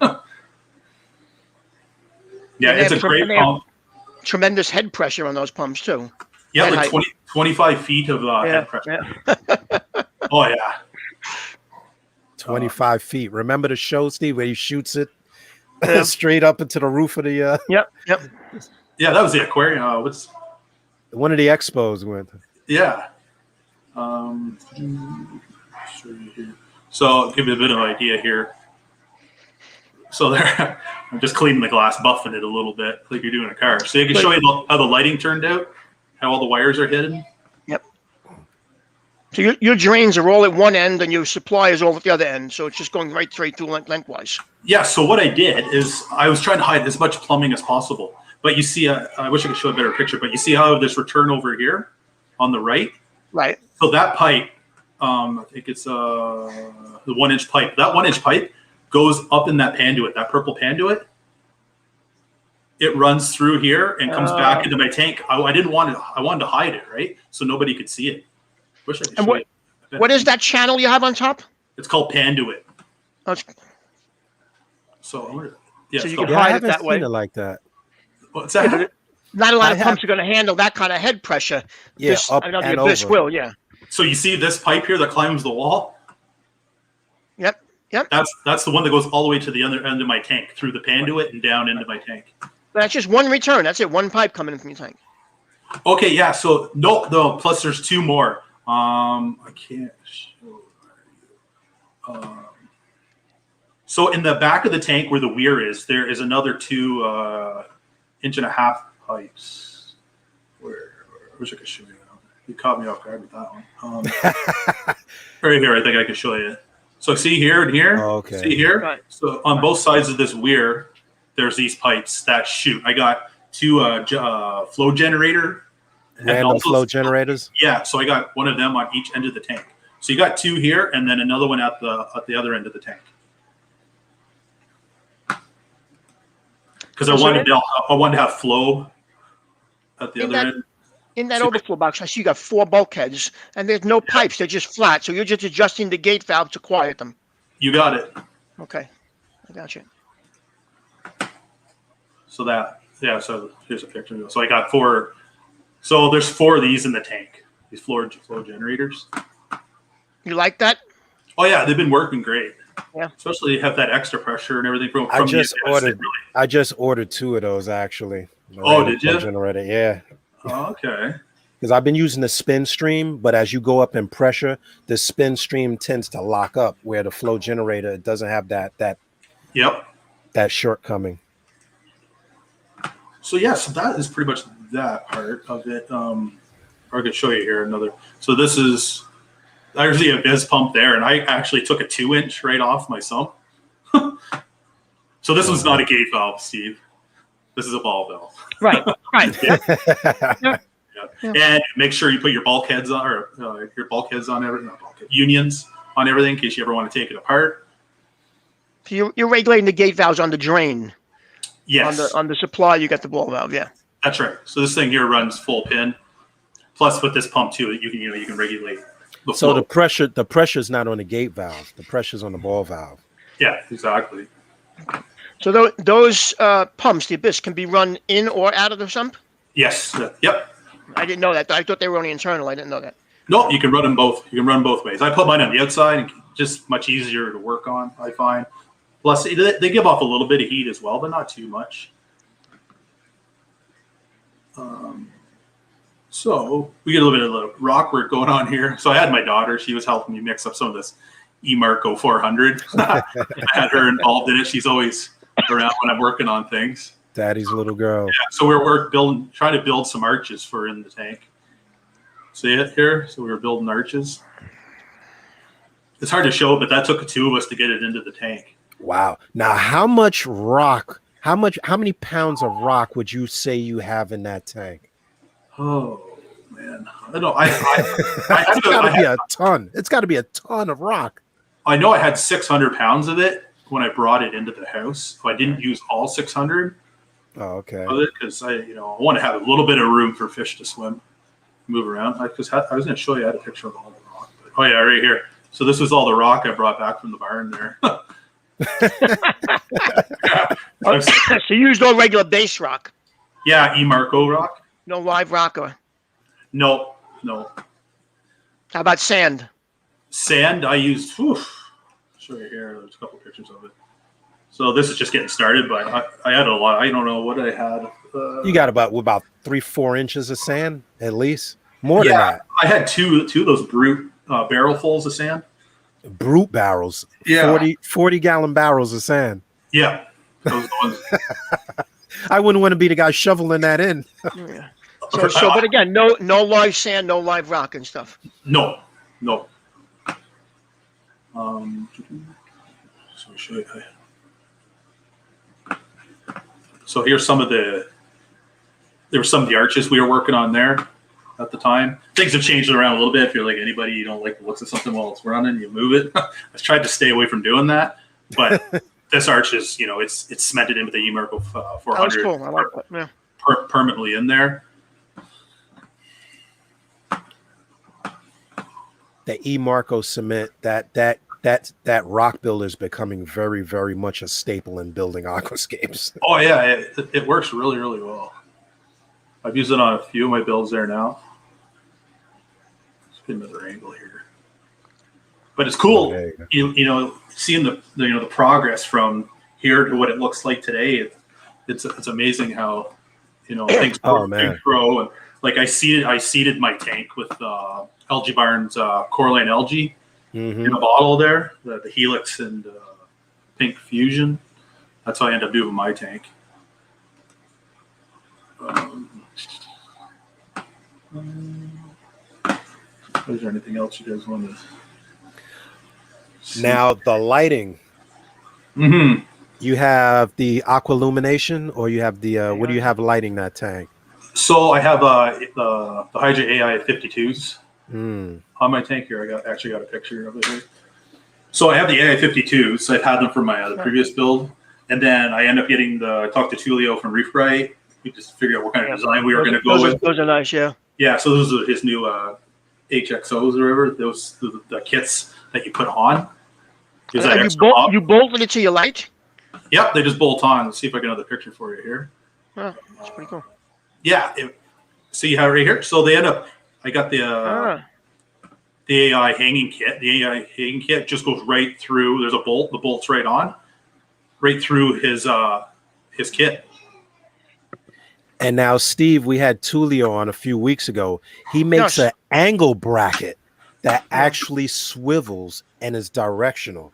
Yeah, it's a great pump.
Tremendous head pressure on those pumps too.
Yeah, like 25 feet of head pressure.
Yeah.
Oh yeah.
25 feet. Remember the show, Steve, where he shoots it straight up into the roof of the
Yep.
Yeah, that was the aquarium. What's
one of the expos we went to.
Yeah. So I'll give you a bit of an idea here. So there, I'm just cleaning the glass, buffing it a little bit, like you're doing a car. So you can show you how the lighting turned out, how all the wires are hidden.
Yep. So your drains are all at one end, and your supply is all at the other end. So it's just going right straight through lengthwise.
Yeah. So what I did is I was trying to hide as much plumbing as possible. But you see, I wish I could show a better picture. But you see how this return over here on the right.
Right.
So that pipe I think it's the 1-inch pipe. That 1-inch pipe goes up in that panduit, that purple panduit. It runs through here and comes back into my tank. I didn't want it. I wanted to hide it, right? So nobody could see it. Wish I could show you.
What is that channel you have on top?
It's called panduit.
Oh,
So
so you can
Yeah, I
hide it
haven't
that
seen
way.
it like that.
What's that?
Not a lot of pumps are going to handle that kind of head pressure.
Yeah, up
I know
and
the Abyss
over.
will, yeah.
So you see this pipe here that climbs the wall?
Yep.
That's the one that goes all the way to the other end of my tank, through the panduit and down into my tank.
But that's just one return. That's it. One pipe coming in from your tank.
Okay, yeah. So no. Plus, there's 2 more. I can't show. So in the back of the tank where the weir is, there is another 2 inch-and-a-half pipes. I wish I could show you. You caught me off guard with that one. Right here, I think I can show you. So see here and here.
Oh, okay.
See here.
Right.
So on both sides of this weir, there's these pipes that shoot. I got 2 flow generator.
Random flow generators.
Yeah, so I got one of them on each end of the tank. So you got 2 here, and then another one at the other end of the tank. Because I wanted to have flow at the other end.
In that overflow box, I see you got 4 bulkheads, and there's no pipes. They're just flat. So you're just adjusting the gate valve to quiet them.
You got it.
Okay. I got you.
So so here's a picture. So I got 4. So there's 4 of these in the tank. These flow generators.
You like that?
Oh yeah, they've been working great.
Yeah.
Especially you have that extra pressure and everything from
I just ordered 2 of those actually.
Oh, did you?
Generator, yeah.
Oh, okay.
Because I've been using the spin stream, but as you go up in pressure, the spin stream tends to lock up, where the flow generator doesn't have that shortcoming.
So yeah, so that is pretty much that part of it. I could show you here another. So this is actually a Biz pump there, and I actually took a 2-inch right off my sump. So this was not a gate valve, Steve. This is a ball valve.
Right.
Yeah. And make sure you put your bulkheads on, or your bulkheads on everything, not bulkhead, unions on everything, in case you ever want to take it apart.
So you're regulating the gate valves on the drain.
Yes.
On the supply, you got the ball valve. Yeah.
That's right. So this thing here runs full pin. Plus, with this pump too, you can regulate the flow.
So the pressure's not on the gate valve. The pressure's on the ball valve.
Yeah, exactly.
So those pumps, the Abyss, can be run in or out of the sump?
Yes. Yep.
I didn't know that. I thought they were only internal. I didn't know that.
No, you can run them both. You can run both ways. I put mine on the outside, and just much easier to work on, I find. Plus, they give off a little bit of heat as well, but not too much. So we get a little bit of the rock work going on here. So I had my daughter. She was helping me mix up some of this eMarco 400. I had her involved in it. She's always around when I'm working on things.
Daddy's little girl.
Yeah, so we're trying to build some arches for in the tank. See it here? So we were building arches. It's hard to show, but that took 2 of us to get it into the tank.
Wow. Now, how much rock? How many pounds of rock would you say you have in that tank?
Oh man, I don't know.
It's got to be a ton. It's got to be a ton of rock.
I know I had 600 pounds of it when I brought it into the house. So I didn't use all 600.
Oh, okay.
Because I want to have a little bit of room for fish to swim, move around. Because I was going to show you. I had a picture of all the rock. But, oh yeah, right here. So this was all the rock I brought back from the barn there.
So you used all regular base rock?
Yeah, eMarco rock.
No live rock or?
No.
How about sand?
Sand, I used, show you here. There's a couple pictures of it. So this is just getting started, but I had a lot. I don't know what I had.
You got about 3-4 inches of sand, at least. More than that.
I had two of those brute barrelfuls of sand.
Brute barrels.
Yeah.
40 gallon barrels of sand.
Yeah. Those ones.
I wouldn't want to be the guy shoveling that in.
Yeah. So, but again, no live sand, no live rock and stuff.
No. So here's some of the arches we were working on there. at the time. Things have changed around a little bit. If you're like anybody, you don't like the looks of something while it's running, you move it. I've tried to stay away from doing that, but this arch is, it's cemented in with the E-Marco 400.
That's cool. I like that. Yeah.
Permanently in there.
The E-Marco cement, that rock builder is becoming very, very much a staple in building aquascapes.
Oh yeah, it works really, really well. I've used it on a few of my builds there now. Let's get another angle here. But it's cool, seeing the progress from here to what it looks like today. It's amazing how things grow. And like I seeded my tank with Algae Barn's Coraline algae in a bottle there, the Helix and Pink Fusion. That's how I end up doing my tank. Is there anything else you guys want to see?
Now the lighting.
Mm-hmm.
You have the aqualumination, or you have the what do you have lighting that tank?
So I have the Hydra AI 52s on my tank here. I actually got a picture of it here. So I have the AI 52s. I've had them for my the previous build, and then I end up getting talk to Tulio from Reef Bright. We just figured out what kind of design we were going to go with.
Those are nice, yeah.
Yeah, so those are his new HXOs or whatever. Those the kits that you put on.
You bolted it to your light?
Yep, they just bolt on. Let's see if I get another picture for you here.
Oh, that's pretty cool.
Yeah, see how right here. So they end up. I got the AI hanging kit. The AI hanging kit just goes right through. There's a bolt. The bolt's right on, right through his kit.
And now, Steve, we had Tulio on a few weeks ago. He makes an angle bracket that actually swivels and is directional.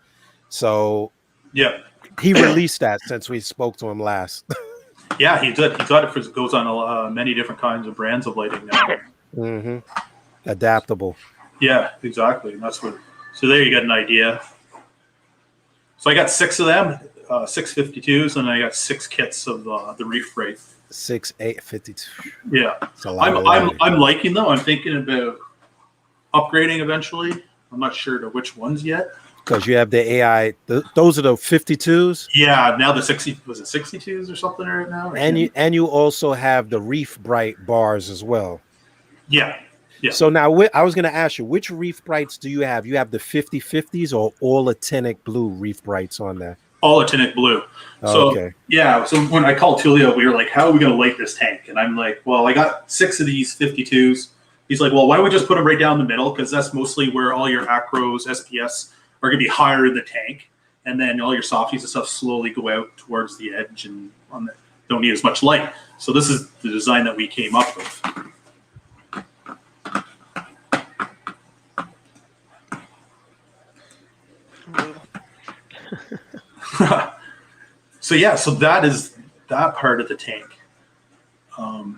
So
yeah,
he released that since we spoke to him last.
Yeah, he did. He got it. Goes on many different kinds of brands of lighting now.
Adaptable.
Yeah, exactly. And that's what. So there you get an idea. So I got 6 of them, 6 52s, and I got 6 kits of the Reef Bright.
6, 8, 52.
Yeah, I'm liking them. I'm thinking about upgrading eventually. I'm not sure to which ones yet.
Because you have the AI, those are the 52s.
Yeah, now the 62s or something right now.
And you also have the Reef Bright bars as well.
Yeah.
So now I was going to ask you, which Reef Brights do you have? You have the 50/50s or all actinic blue Reef Brights on there?
All actinic blue. So, okay. Yeah, so when I called Tulio, we were like, how are we going to light this tank? And I'm like, well, I got 6 of these 52s. He's like, well, why don't we just put them right down the middle? Because that's mostly where all your acros, SPS are going to be higher in the tank. And then all your softies and stuff slowly go out towards the edge and don't need as much light. So this is the design that we came up with. So that is that part of the tank. So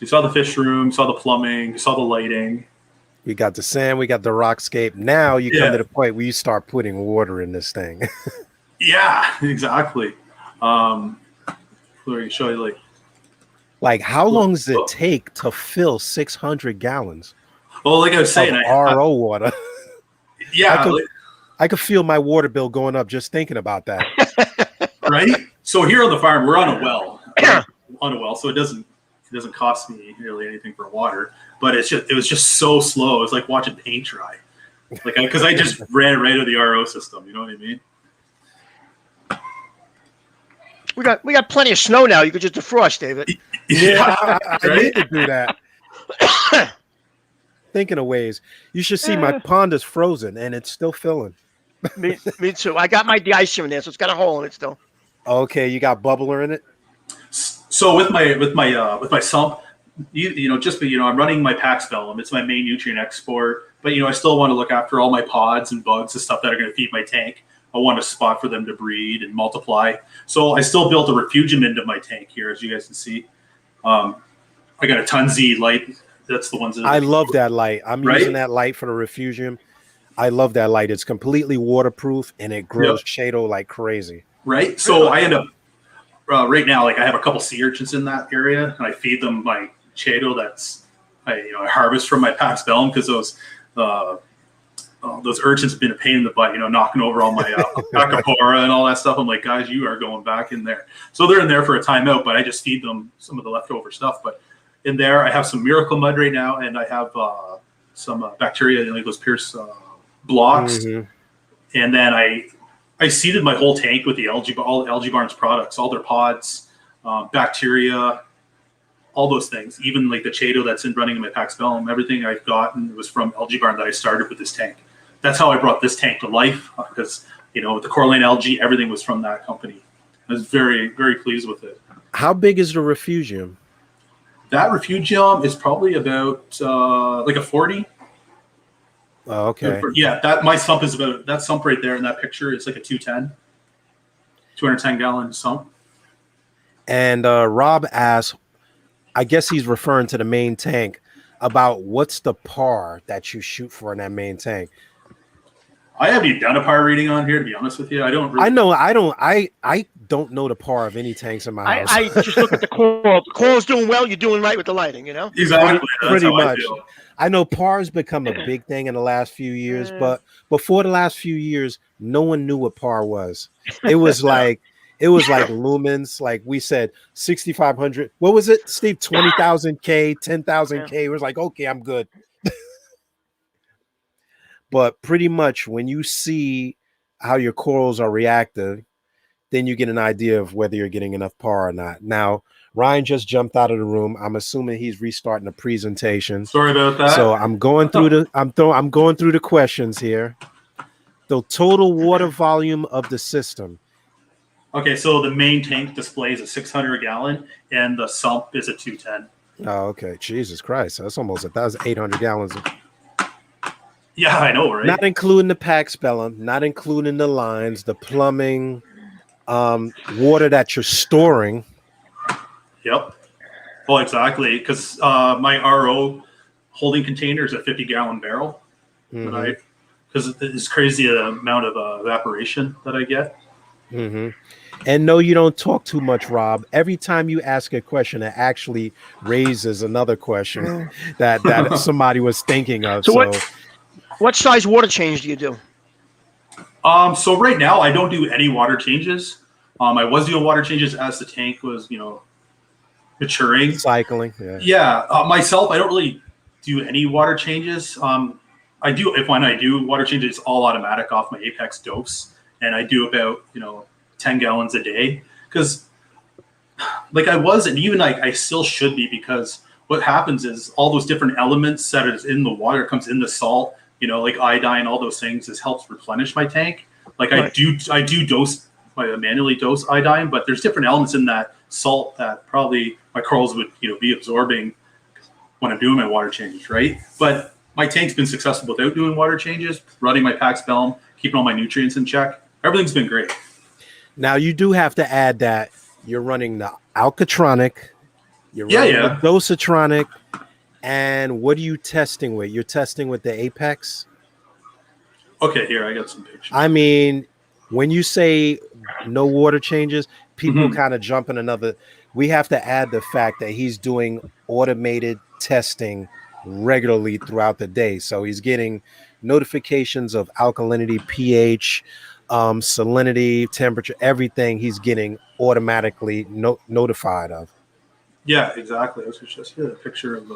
you saw the fish room, saw the plumbing, you saw the lighting.
We got the sand, we got the rockscape. Now you come to the point where you start putting water in this thing.
Yeah, exactly. Let me show you
like how long does it take to fill 600 gallons?
Well, like I was saying,
RO water.
Yeah,
I could feel my water bill going up just thinking about that.
Right? So here on the farm, we're on a well. So it doesn't cost me really anything for water. But it was just so slow. It's like watching paint dry. Like because I just ran it right out of the RO system. You know what I mean?
We got plenty of snow now. You could just defrost, David.
Yeah, I need to do that. Thinking of ways. You should see my pond is frozen and it's still filling.
Me too. I got my de-icer in there, so it's got a hole in it still.
Okay, you got bubbler in it.
So with my sump, I'm running my Pax Vellum. It's my main nutrient export, but I still want to look after all my pods and bugs and stuff that are going to feed my tank. I want a spot for them to breed and multiply. So I still built a refugium into my tank here, as you guys can see. I got a Tunzi light. That's the ones that
I love that light. I'm using that light for the refugium. I love that light. It's completely waterproof and it grows shado like crazy.
Right. So I end up right now, I have a couple sea urchins in that area and I feed them my Chaeto I harvest from my Pax Bellum because those urchins have been a pain in the butt, knocking over all my acropora and all that stuff. I'm like, guys, you are going back in there. So they're in there for a timeout, but I just feed them some of the leftover stuff. But in there, I have some miracle mud right now, and I have some bacteria, like those Pierce blocks. And then I seeded my whole tank with all Algae Barn's products, all their pods, bacteria, all those things. Even like the Chaeto that's running in my Pax Bellum, everything I've gotten was from Algae Barn that I started with this tank. That's how I brought this tank to life, because with the coralline algae, everything was from that company. I was very, very pleased with it.
How big is the refugium?
That refugium is probably about like a 40.
Oh, okay.
Yeah, my sump is about, that sump right there in that picture, it's like a 210 gallon sump.
And Rob asked, I guess he's referring to the main tank, about what's the par that you shoot for in that main tank.
I haven't even done a par reading on here, to be honest with you. I don't know the par of any tanks in my house.
I just look at the coral. The coral's doing well, you're doing right with the lighting,
Exactly.
Pretty much. I know par's become a big thing in the last few years, but before the last few years, no one knew what par was. It was like lumens, like we said, 6,500. What was it, Steve? 20,000 K, 10,000 K. It was like, okay, I'm good. But pretty much when you see how your corals are reactive, then you get an idea of whether you're getting enough par or not. Now, Ryan just jumped out of the room. I'm assuming he's restarting the presentation.
Sorry about that.
So I'm going through I'm going through the questions here. The total water volume of the system.
Okay, so the main tank displays a 600 gallon, and the sump is a 210.
Oh, okay. Jesus Christ, that's almost 1,800 gallons.
Yeah, I know, right?
Not including the Pax Bellum, not including the lines, the plumbing, water that you're storing.
Yep. Well, exactly, because my RO holding container is a 50-gallon barrel. Because it's crazy the amount of evaporation that I get.
And no, you don't talk too much, Rob. Every time you ask a question, it actually raises another question that somebody was thinking of.
So what size water change do you do?
So right now I don't do any water changes. I was doing water changes as the tank was, maturing.
Cycling.
Yeah. Myself, I don't really do any water changes. I do, when I do water changes, it's all automatic off my Apex dose. And I do about, 10 gallons a day. Because like I was, and even I still should be, because what happens is all those different elements that is in the water comes in the salt, like iodine, all those things, this helps replenish my tank. Like I do dose, I manually dose iodine, but there's different elements in that salt that probably my corals would, be absorbing when I'm doing my water changes, right? But my tank's been successful without doing water changes, running my Pax Bellum, keeping all my nutrients in check. Everything's been great.
Now you do have to add that you're running the Alcatronic, you're running the Dosatronic, and what are you testing with? You're testing with the Apex?
Okay, here, I got some pictures.
I mean, when you say no water changes, people kind of jump in another. We have to add the fact that he's doing automated testing regularly throughout the day. So he's getting notifications of alkalinity, pH, salinity, temperature, everything he's getting automatically notified of.
Yeah, exactly. I was just here a picture of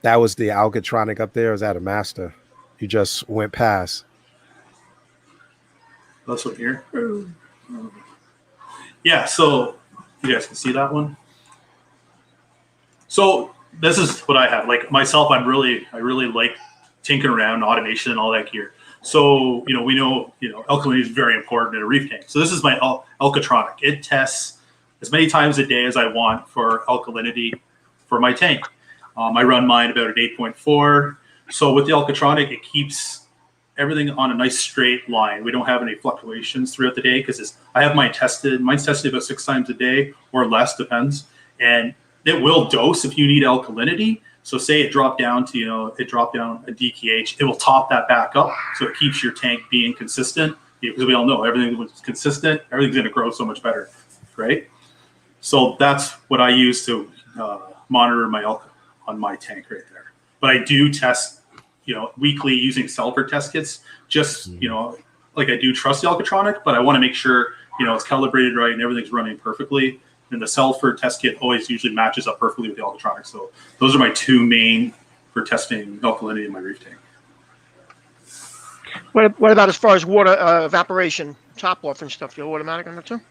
that was the Alcatronic up there. Or is that a master? You just went past.
This one here. Yeah, so you guys can see that one. So this is what I have. Like myself, I really like tinkering around automation and all that gear. So, we know, alkalinity is very important in a reef tank. So this is my Alcatronic. It tests as many times a day as I want for alkalinity for my tank. I run mine about an 8.4. So with the Alcatronic, it keeps everything on a nice straight line. We don't have any fluctuations throughout the day because I have mine tested. Mine's tested about 6 times a day or less, depends. And it will dose if you need alkalinity. So say it dropped down to, a DKH, it will top that back up. So it keeps your tank being consistent, because we all know everything was consistent. Everything's going to grow so much better, right? So that's what I use to monitor my alk on my tank right there. but I do test, weekly using sulfur test kits. Just like I do trust the Alkatronic, but I want to make sure it's calibrated right and everything's running perfectly. And the sulfur test kit always usually matches up perfectly with the Alkatronic. So those are my two main for testing alkalinity in my reef tank.
What about as far as water evaporation, top off and stuff? You're automatic on that too?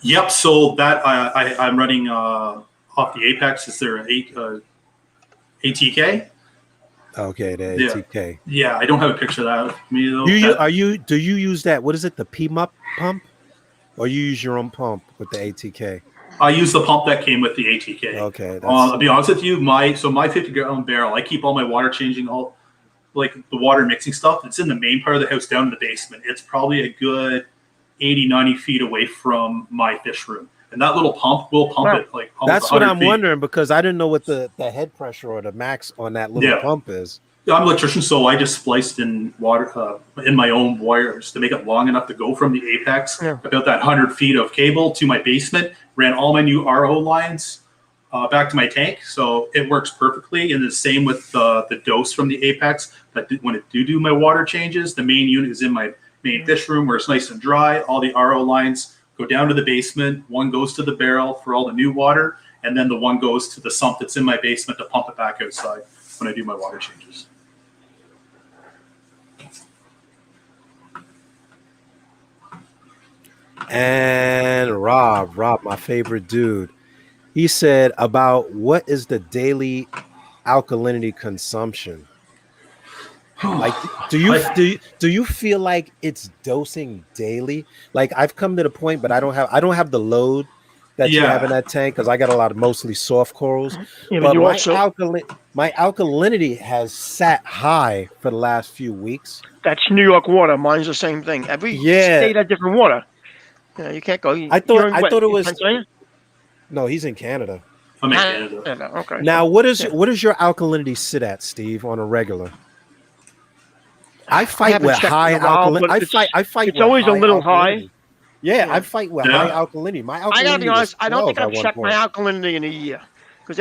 Yep. So that I'm running off the Apex. Is there an ATK?
Okay, the ATK.
Yeah, I don't have a picture of that with me though.
Do you use that? What is it? The PMUP pump, or you use your own pump with the ATK?
I use the pump that came with the ATK.
Okay.
I'll be honest with you, my 50-gallon barrel, I keep all my water changing, all like the water mixing stuff. It's in the main part of the house, down in the basement. It's probably a good 80, 90 feet away from my fish room. And that little pump will pump it like almost
That's what I'm
feet.
wondering, because I didn't know what the head pressure or the max on that little pump is.
I'm an electrician, so I just spliced in water in my own wires to make it long enough to go from the Apex, about that 100 feet of cable to my basement, ran all my new RO lines back to my tank. So it works perfectly. And the same with the dose from the Apex. But when it do my water changes, the main unit is in my main fish room where it's nice and dry. All the RO lines go down to the basement. One goes to the barrel for all the new water. And then the one goes to the sump that's in my basement to pump it back outside when I do my water changes.
And Rob, my favorite dude, he said about what is the daily alkalinity consumption? Like, do you feel like it's dosing daily? Like, I've come to the point, but I don't have the load that you have in that tank, because I got a lot of mostly soft corals.
Yeah,
but
my
alkalinity has sat high for the last few weeks.
That's New York water. Mine's the same thing. Every state has different water. Yeah, you can't go.
I thought it was.
Pennsylvania?
No, he's in Canada.
I'm in Canada.
Okay.
Now, what is your alkalinity sit at, Steve, on a regular? I fight with high alkalinity. I fight.
It's always a little high.
Yeah, I fight with high alkalinity. My alkalinity.
I gotta be honest. I don't think I've checked my alkalinity in a year, because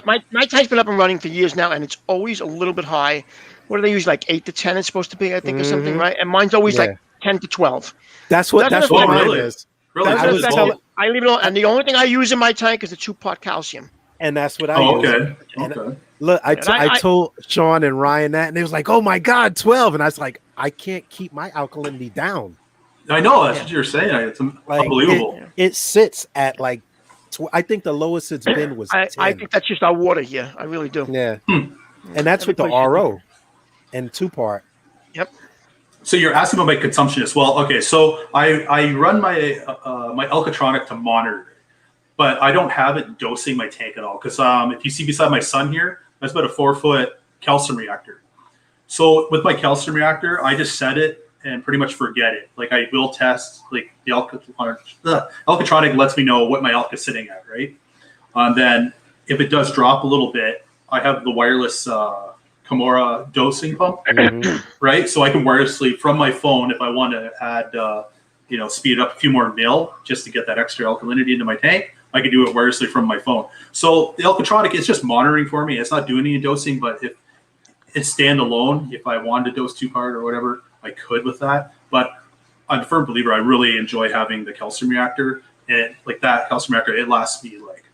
my tank's been up and running for years now, and it's always a little bit high. What do they use? Like 8 to 10. It's supposed to be, I think, or something, right? And mine's always like 10 to 12.
That's what mine is.
Really?
I leave it on, and the only thing I use in my tank is the 2-part calcium.
And that's what I use.
Okay.
Look, I told Sean and Ryan that, and they was like, "Oh my God, 12!" And I was like, "I can't keep my alkalinity down."
I know that's what you're saying. It's unbelievable.
It sits at like, I think the lowest it's been was 10.
I think that's just our water here. I really do.
Yeah, and that's with the RO and 2-part.
Yep.
So you're asking about my consumption as well. Okay, so I run my my Alkatronic to monitor, but I don't have it dosing my tank at all. Because if you see beside my sun here, that's about a 4-foot calcium reactor. So with my calcium reactor, I just set it and pretty much forget it. Like, I will test, like, the Alkatronic lets me know what my Alka is sitting at, right? And then if it does drop a little bit, I have the wireless Kimura dosing pump, right? So I can wirelessly from my phone, if I want to add, speed it up a few more mil just to get that extra alkalinity into my tank, I can do it wirelessly from my phone. So the Alkatronic is just monitoring for me. It's not doing any dosing, but if it's standalone, if I wanted to dose 2-part or whatever, I could with that. But I'm a firm believer. I really enjoy having the calcium reactor, and like that calcium reactor, it lasts me like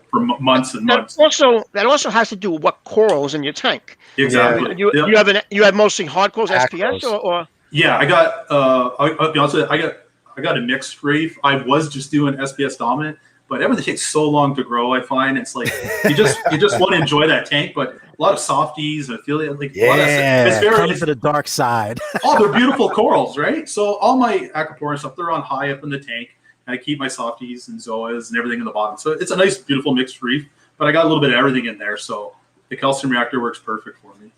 for months and months.
That also has to do with what corals in your tank.
Exactly.
You have mostly hard corals, SPS, or
yeah. I got. I'll be honest with you, I got a mixed reef. I was just doing SPS dominant, but everything takes so long to grow. I find it's like you just want to enjoy that tank, but a lot of softies. I feel like a lot of
it's to the dark side.
Oh, they're beautiful corals, right? So all my acropora stuff, they're on high up in the tank. I keep my softies and zoas and everything in the bottom. So it's a nice, beautiful mixed reef, but I got a little bit of everything in there. So the calcium reactor works perfect for me.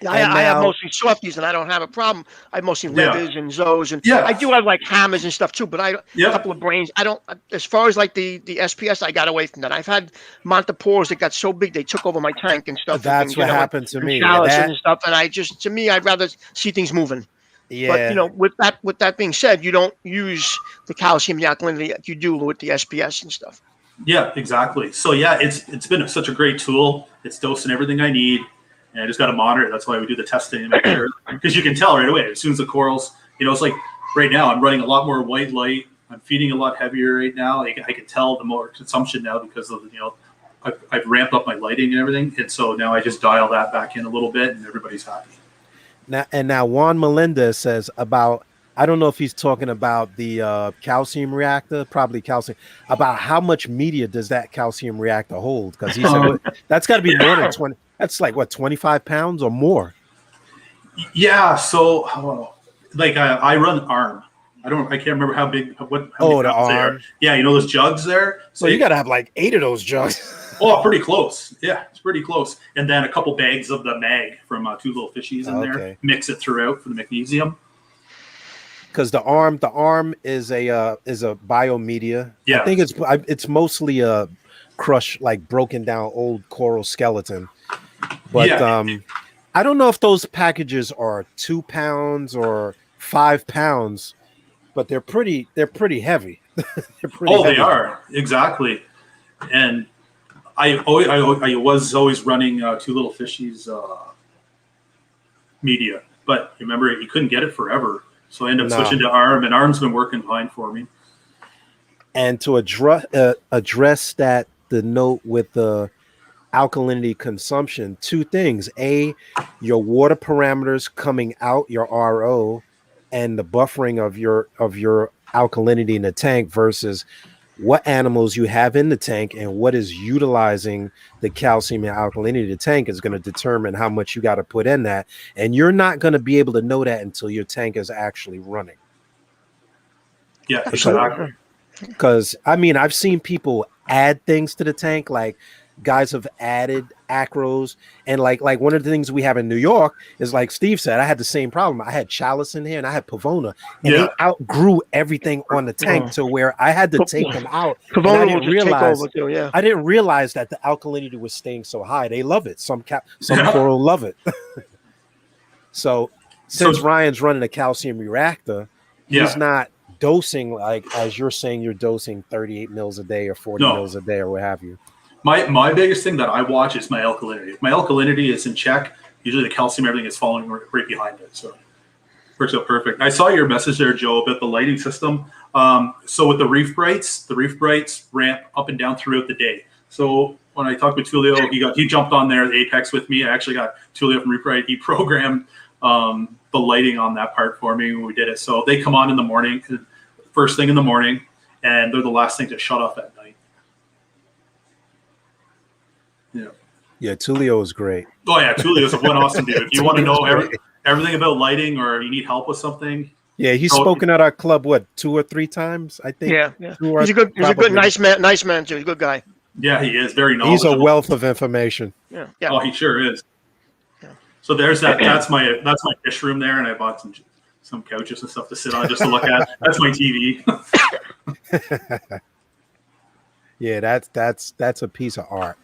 Yeah, I have mostly softies, and I don't have a problem. I have mostly leathers and zoes, and I do have like hammers and stuff too. But a couple of brains. I don't. As far as like the SPS, I got away from that. I've had Monteporos that got so big they took over my tank and stuff.
That's what happened to me.
And stuff, and I'd rather see things moving. Yeah. But with that being said, you don't use the calcium, the alkalinity that you do with the SPS and stuff.
Yeah, exactly. So yeah, it's been such a great tool. It's dosing everything I need, and I just got to monitor it. That's why we do the testing and make sure, because you can tell right away as soon as the corals. It's like right now I'm running a lot more white light. I'm feeding a lot heavier right now. I can tell the more consumption now because of I've ramped up my lighting and everything, and so now I just dial that back in a little bit, and everybody's happy.
Now Juan Melendez says about, I don't know if he's talking about the calcium reactor, probably calcium, about how much media does that calcium reactor hold? Because he said that's got to be more than 20. That's like what, 25 pounds or more?
Yeah. So like I run ARM. I can't remember how big. How many
the
pounds they are.
ARM.
Yeah, those jugs there.
So you got to have like 8 of those jugs.
Oh, pretty close. Yeah, it's pretty close. And then a couple bags of the mag from Two Little Fishies in there. Mix it throughout for the magnesium.
Because the arm is a biomedia.
Yeah,
I think it's mostly a crushed, like broken down old coral skeleton. But I don't know if those packages are 2 pounds or 5 pounds, but they're pretty heavy. They're pretty heavy.
They are, exactly. And I was always running Two Little Fishies media, but remember you couldn't get it forever. So I ended up switching to ARM, and ARM's been working fine for me.
And to address that, the note with the alkalinity consumption, 2 things: A, your water parameters coming out, your RO, and the buffering of your alkalinity in the tank versus what animals you have in the tank and what is utilizing the calcium and alkalinity of the tank is going to determine how much you got to put in that. And you're not going to be able to know that until your tank is actually running.
Yeah, exactly.
Because I've seen people add things to the tank, like guys have added acros, and like one of the things we have in New York is, like Steve said, I had the same problem. I had chalice in here and I had pavona, and they outgrew everything on the tank to where I had to take them out. I didn't realize that the alkalinity was staying so high. They love it. Some coral love it. So since Ryan's running a calcium reactor, he's not dosing like, as you're saying, you're dosing 38 mils a day or 40 mils a day or what have you.
My biggest thing that I watch is my alkalinity. If my alkalinity is in check, usually the calcium, everything is falling right behind it. So it works out perfect. I saw your message there, Joe, about the lighting system. So with the reef brights ramp up and down throughout the day. So when I talked with Tulio, he jumped on there, the Apex with me. I actually got Tulio from Reef Bright. He programmed the lighting on that part for me when we did it. So they come on in the morning, first thing in the morning, and they're the last thing to shut off at night.
Yeah, Tulio is great.
Oh yeah, Tulio is one awesome dude. If you want to know everything about lighting, or you need help with something.
Yeah, he's spoken at our club 2 or 3 times, I think.
Yeah. He's a good, nice man too. He's a good guy.
Yeah, he is very knowledgeable.
He's a wealth of information.
Yeah.
Oh, he sure is. Yeah. So there's that. That's my fish room there, and I bought some couches and stuff to sit on just to look at. That's my TV.
Yeah, that's a piece of art.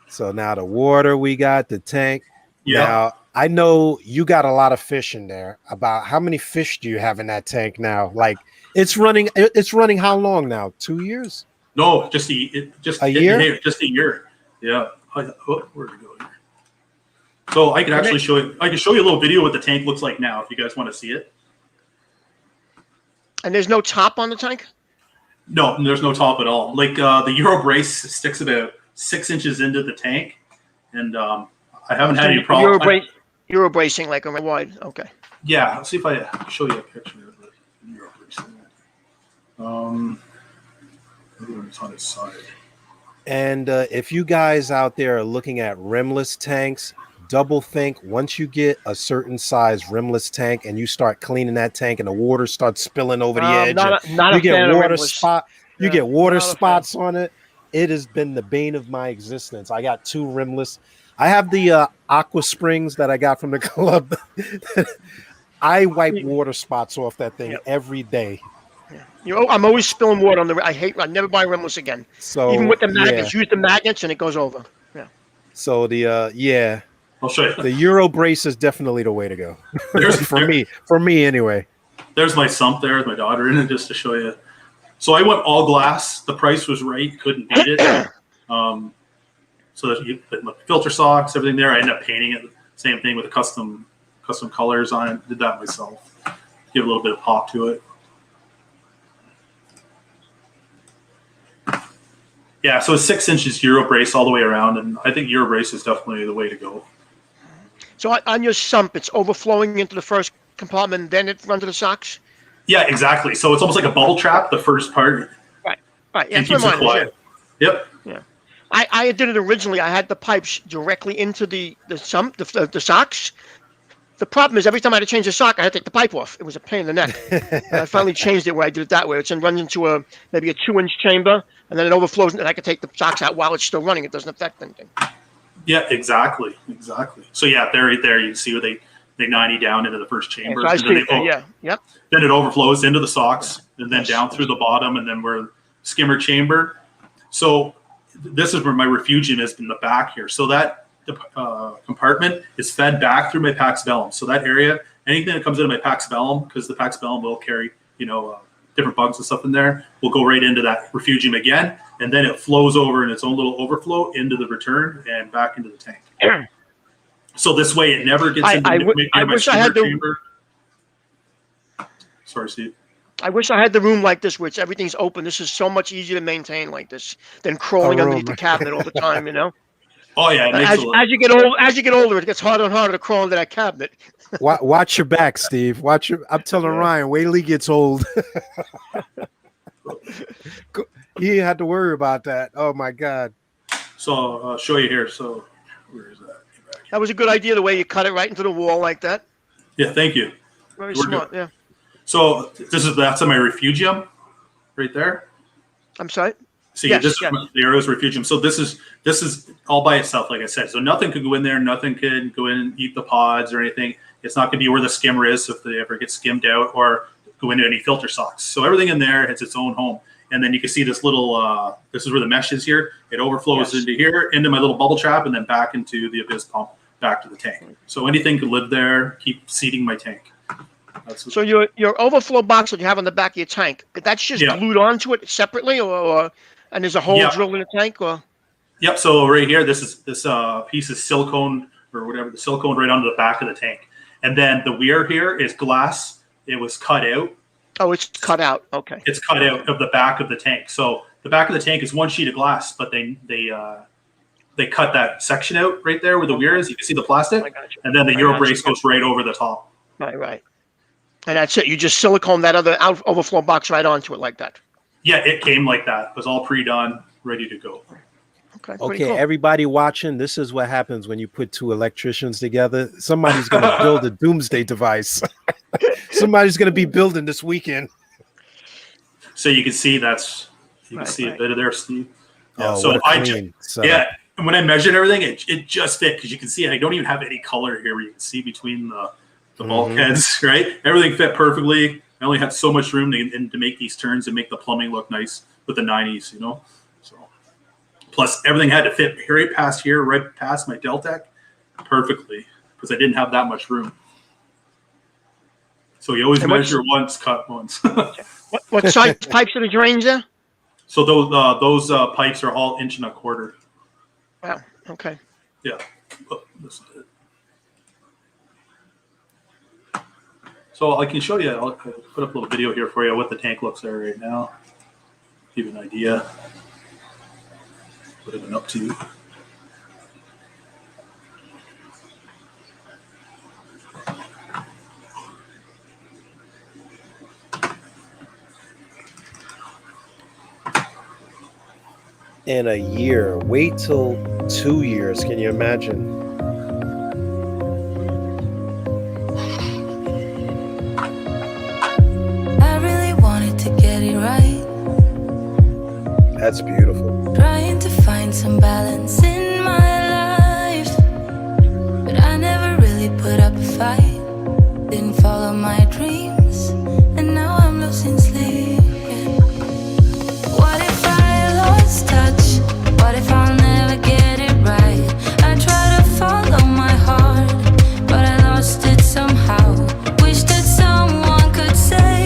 So now the water, we got the tank.
Yeah.
Now I know you got a lot of fish in there. About how many fish do you have in that tank now? Like it's running how long now? 2 years?
No, just a year. Just a year. Yeah. Where'd it go here? So I can actually show you. I can show you a little video what the tank looks like now if you guys want to see it.
And there's no top on the tank?
No, there's no top at all. Like the Euro brace sticks about 6 inches into the tank, and I haven't had any problem.
Euro bracing like around wide. Okay.
Yeah, let's see if I can show you a picture of the Euro bracing. It's on its side.
And if you guys out there are looking at rimless tanks, double think. Once you get a certain size rimless tank and you start cleaning that tank and the water starts spilling over the edge, you get water spots on it. It has been the bane of my existence. I got 2 rimless. I have the Aqua Springs that I got from the club. I wipe water spots off that thing every day.
I'm always spilling water on the. I never buy rimless again. So even with the magnets, use the magnets and it goes over. Yeah.
So
I'll show you.
The Euro brace is definitely the way to go. For me anyway.
there's my sump there with my daughter in it, just to show you. So I went all glass. The price was right. Couldn't beat it. So that you put my filter socks, everything there. I ended up painting it. Same thing with the custom colors on it. Did that myself. Give a little bit of pop to it. Yeah, so it's 6 inches Euro brace all the way around, and I think Euro brace is definitely the way to go.
So on your sump, it's overflowing into the first compartment, and then it runs to the socks?
Yeah, exactly. So it's almost like a bubble trap, the first part.
Right.
And keeps it quiet. Yep.
Yeah. I did it originally. I had the pipes directly into the sump, the socks. The problem is every time I had to change the sock, I had to take the pipe off. It was a pain in the neck. And I finally changed it where I did it that way. It runs into maybe a 2-inch chamber, and then it overflows, and I can take the socks out while it's still running. It doesn't affect anything.
Yeah, exactly. So yeah, there, right there, you can see where they 90 down into the first chamber.
So I see it, yep.
Then it overflows into the socks, and then down through the bottom, and then we're skimmer chamber. So this is where my refugium is in the back here. So that compartment is fed back through my Pax Bellum. So that area, anything that comes into my Pax Bellum, because the Pax Bellum will carry, different bugs and stuff in there, will go right into that refugium again, and then it flows over in its own little overflow into the return and back into the tank. So this way, it never gets into
I wish I had the
chamber. Sorry, Steve.
I wish I had the room like this, where everything's open. This is so much easier to maintain like this than crawling underneath the cabinet all the time.
Oh yeah.
As you get older, it gets harder and harder to crawl into that cabinet.
Watch your back, Steve. I'm telling Ryan, wait till he gets old. He had to worry about that. Oh my God.
So I'll show you here. So where is that?
That was a good idea, the way you cut it right into the wall like that.
Yeah, thank you.
Very smart. Yeah.
So that's in my refugium, right there.
I'm sorry.
See, the Aero's refugium. So this is all by itself, like I said. So nothing could go in there. Nothing could go in and eat the pods or anything. It's not going to be where the skimmer is, so if they ever get skimmed out, or go into any filter socks. So everything in there has its own home. And then you can see this little. This is where the mesh is here. It overflows into here, into my little bubble trap, and then back into the Abyss pump, back to the tank. So anything could live there. Keep seeding my tank.
So your overflow box that you have on the back of your tank, that's just glued onto it separately, and there's a hole drilled in the tank, or?
Yep. So right here, this piece is silicone or whatever, the silicone right onto the back of the tank, and then the weir here is glass. It was cut out.
Oh, it's cut out. Okay.
It's cut out of the back of the tank. So the back of the tank is one sheet of glass, but they cut that section out right there where the weir is. You can see the plastic, and then the Euro brace goes right over the top.
Right. And that's it. You just silicone that other overflow box right onto it like that.
Yeah, it came like that. It was all pre-done, ready to go.
Okay, cool. Everybody watching, this is what happens when you put two electricians together. Somebody's going to build a doomsday device. Somebody's going to be building this weekend.
So you can see you can see a bit of there, Steve. Yeah,
oh,
so
if
and when I measured everything, it just fit, because you can see I don't even have any color here where you can see between the bulkheads, right? Everything fit perfectly. I only had so much room to make these turns and make the plumbing look nice with the 90s, So, plus everything had to fit right past here, right past my Deltec, perfectly, because I didn't have that much room. So you always measure once, cut once.
What size pipes are the drains there?
So those pipes are all 1.25 inches.
Wow. Okay.
Yeah. This is it. So I can show you, I'll put up a little video here for you what the tank looks like right now. Give you an idea what it's been up to.
In a year, wait till 2 years. Can you imagine? That's beautiful.
Trying to find some balance in my life, but I never really put up a fight. Didn't follow my dreams, and now I'm losing sleep. What if I lost touch? What if I'll never get it right? I try to follow my heart, but I lost it somehow. Wish that someone could say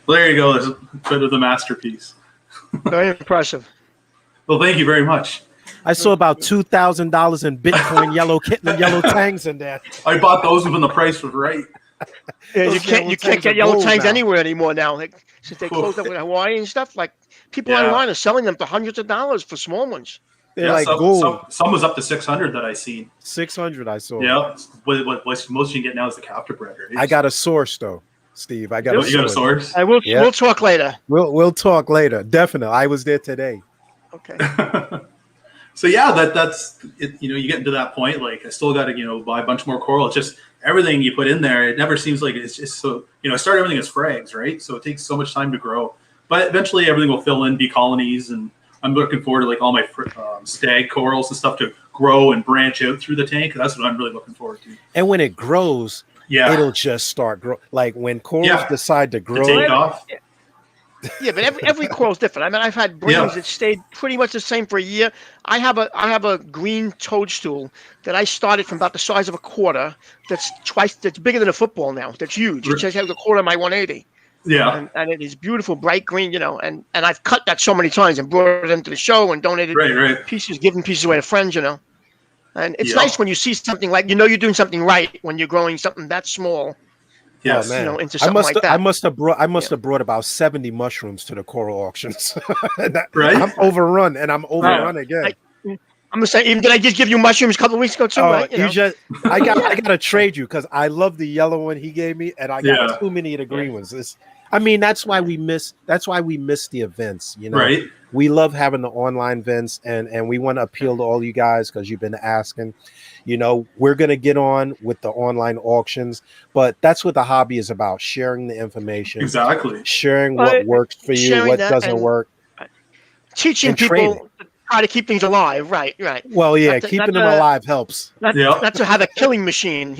Well, there you go. There's a bit of the masterpiece.
Very impressive.
Well, thank you very much.
I saw about $2,000 in Bitcoin yellow tangs in there.
I bought those when the price was right.
Yeah,
Those
you can't
yellow tangs
get
are
yellow
gold
tanks
now.
anywhere anymore now. Like, since they closed up with Hawaii and stuff, like people online are selling them for hundreds of dollars for small ones.
They're like gold.
Some was up to 600 that I seen.
600 I saw.
Yeah, what most you can get now is the captive bred, right?
I got a source though, Steve. I got a
You got a
source.
source?
We'll talk later.
We'll talk later. Definitely. I was there today.
Okay.
So yeah, that's it. You get into that point. Like I still got to buy a bunch more coral. It's just everything you put in there. It never seems like it's just so. I start everything as frags, right? So it takes so much time to grow, but eventually everything will fill in, be colonies, and I'm looking forward to like all my stag corals and stuff to grow and branch out through the tank. That's what I'm really looking forward to.
And when it grows, it'll just start grow. Like when corals decide to grow,
take off.
Yeah, but every coral is different. I mean, I've had brings that stayed pretty much the same for a year. I have a green toadstool that I started from about the size of a quarter. That's bigger than a football now. That's huge. It just has a quarter of my 180.
Yeah,
and it is beautiful, bright green. And I've cut that so many times and brought it into the show and donated pieces, given pieces away to friends. And it's nice when you see something like you're doing something right when you're growing something that small.
Yes,
into something like that.
I must have brought about 70 mushrooms to the coral auctions.
Right,
I'm overrun, and I'm overrun again.
I'm gonna say, even did I just give you mushrooms a couple of weeks ago too? Right?
I gotta trade you because I love the yellow one he gave me, and I got too many of the green ones. That's why we miss the events.
Right.
We love having the online events, and we want to appeal to all you guys because you've been asking. We're going to get on with the online auctions, but that's what the hobby is about, sharing the information.
Exactly.
Sharing what works for you, what doesn't work.
Teaching people how to keep things alive. Right.
Well, keeping them alive helps.
Not to have a killing machine,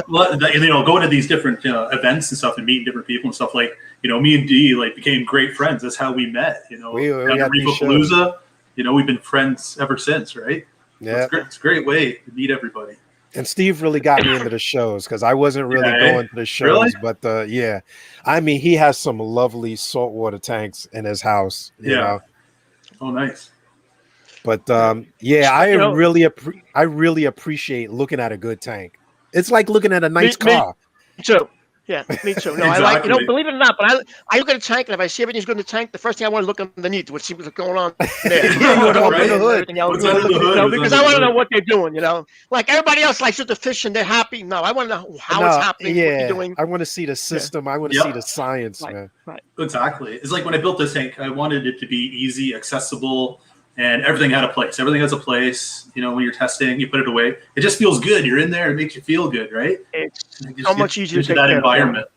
Well, going to these different events and stuff and meeting different people and stuff like, me and Dee became great friends. That's how we met,
we got
Palooza, we've been friends ever since, right?
Yeah,
it's a great way to meet everybody.
And Steve really got me into the shows because I wasn't really going to the shows.
Really?
But he has some lovely saltwater tanks in his house. You know?
Oh, nice.
But I really appreciate looking at a good tank. It's like looking at a nice car.
Me too. Yeah, me too. No,
exactly.
I like, believe it or not, but I look at a tank, and if I see everything's good in the tank, the first thing I want to look underneath to see what's going on there.
Right?
The hood.
What's under the hood?
Because I want to know what they're doing, Like everybody else likes to fish and they're happy. No, I want to know how it's happening, what they're doing.
I want to see the system. I want to see the science, man.
Right.
Exactly. It's like when I built this tank, I wanted it to be easy, accessible, and everything had a place. Everything has a place. When you're testing, you put it away. It just feels good. You're in there. It makes you feel good, right?
It's so much easier to take
that
care
environment.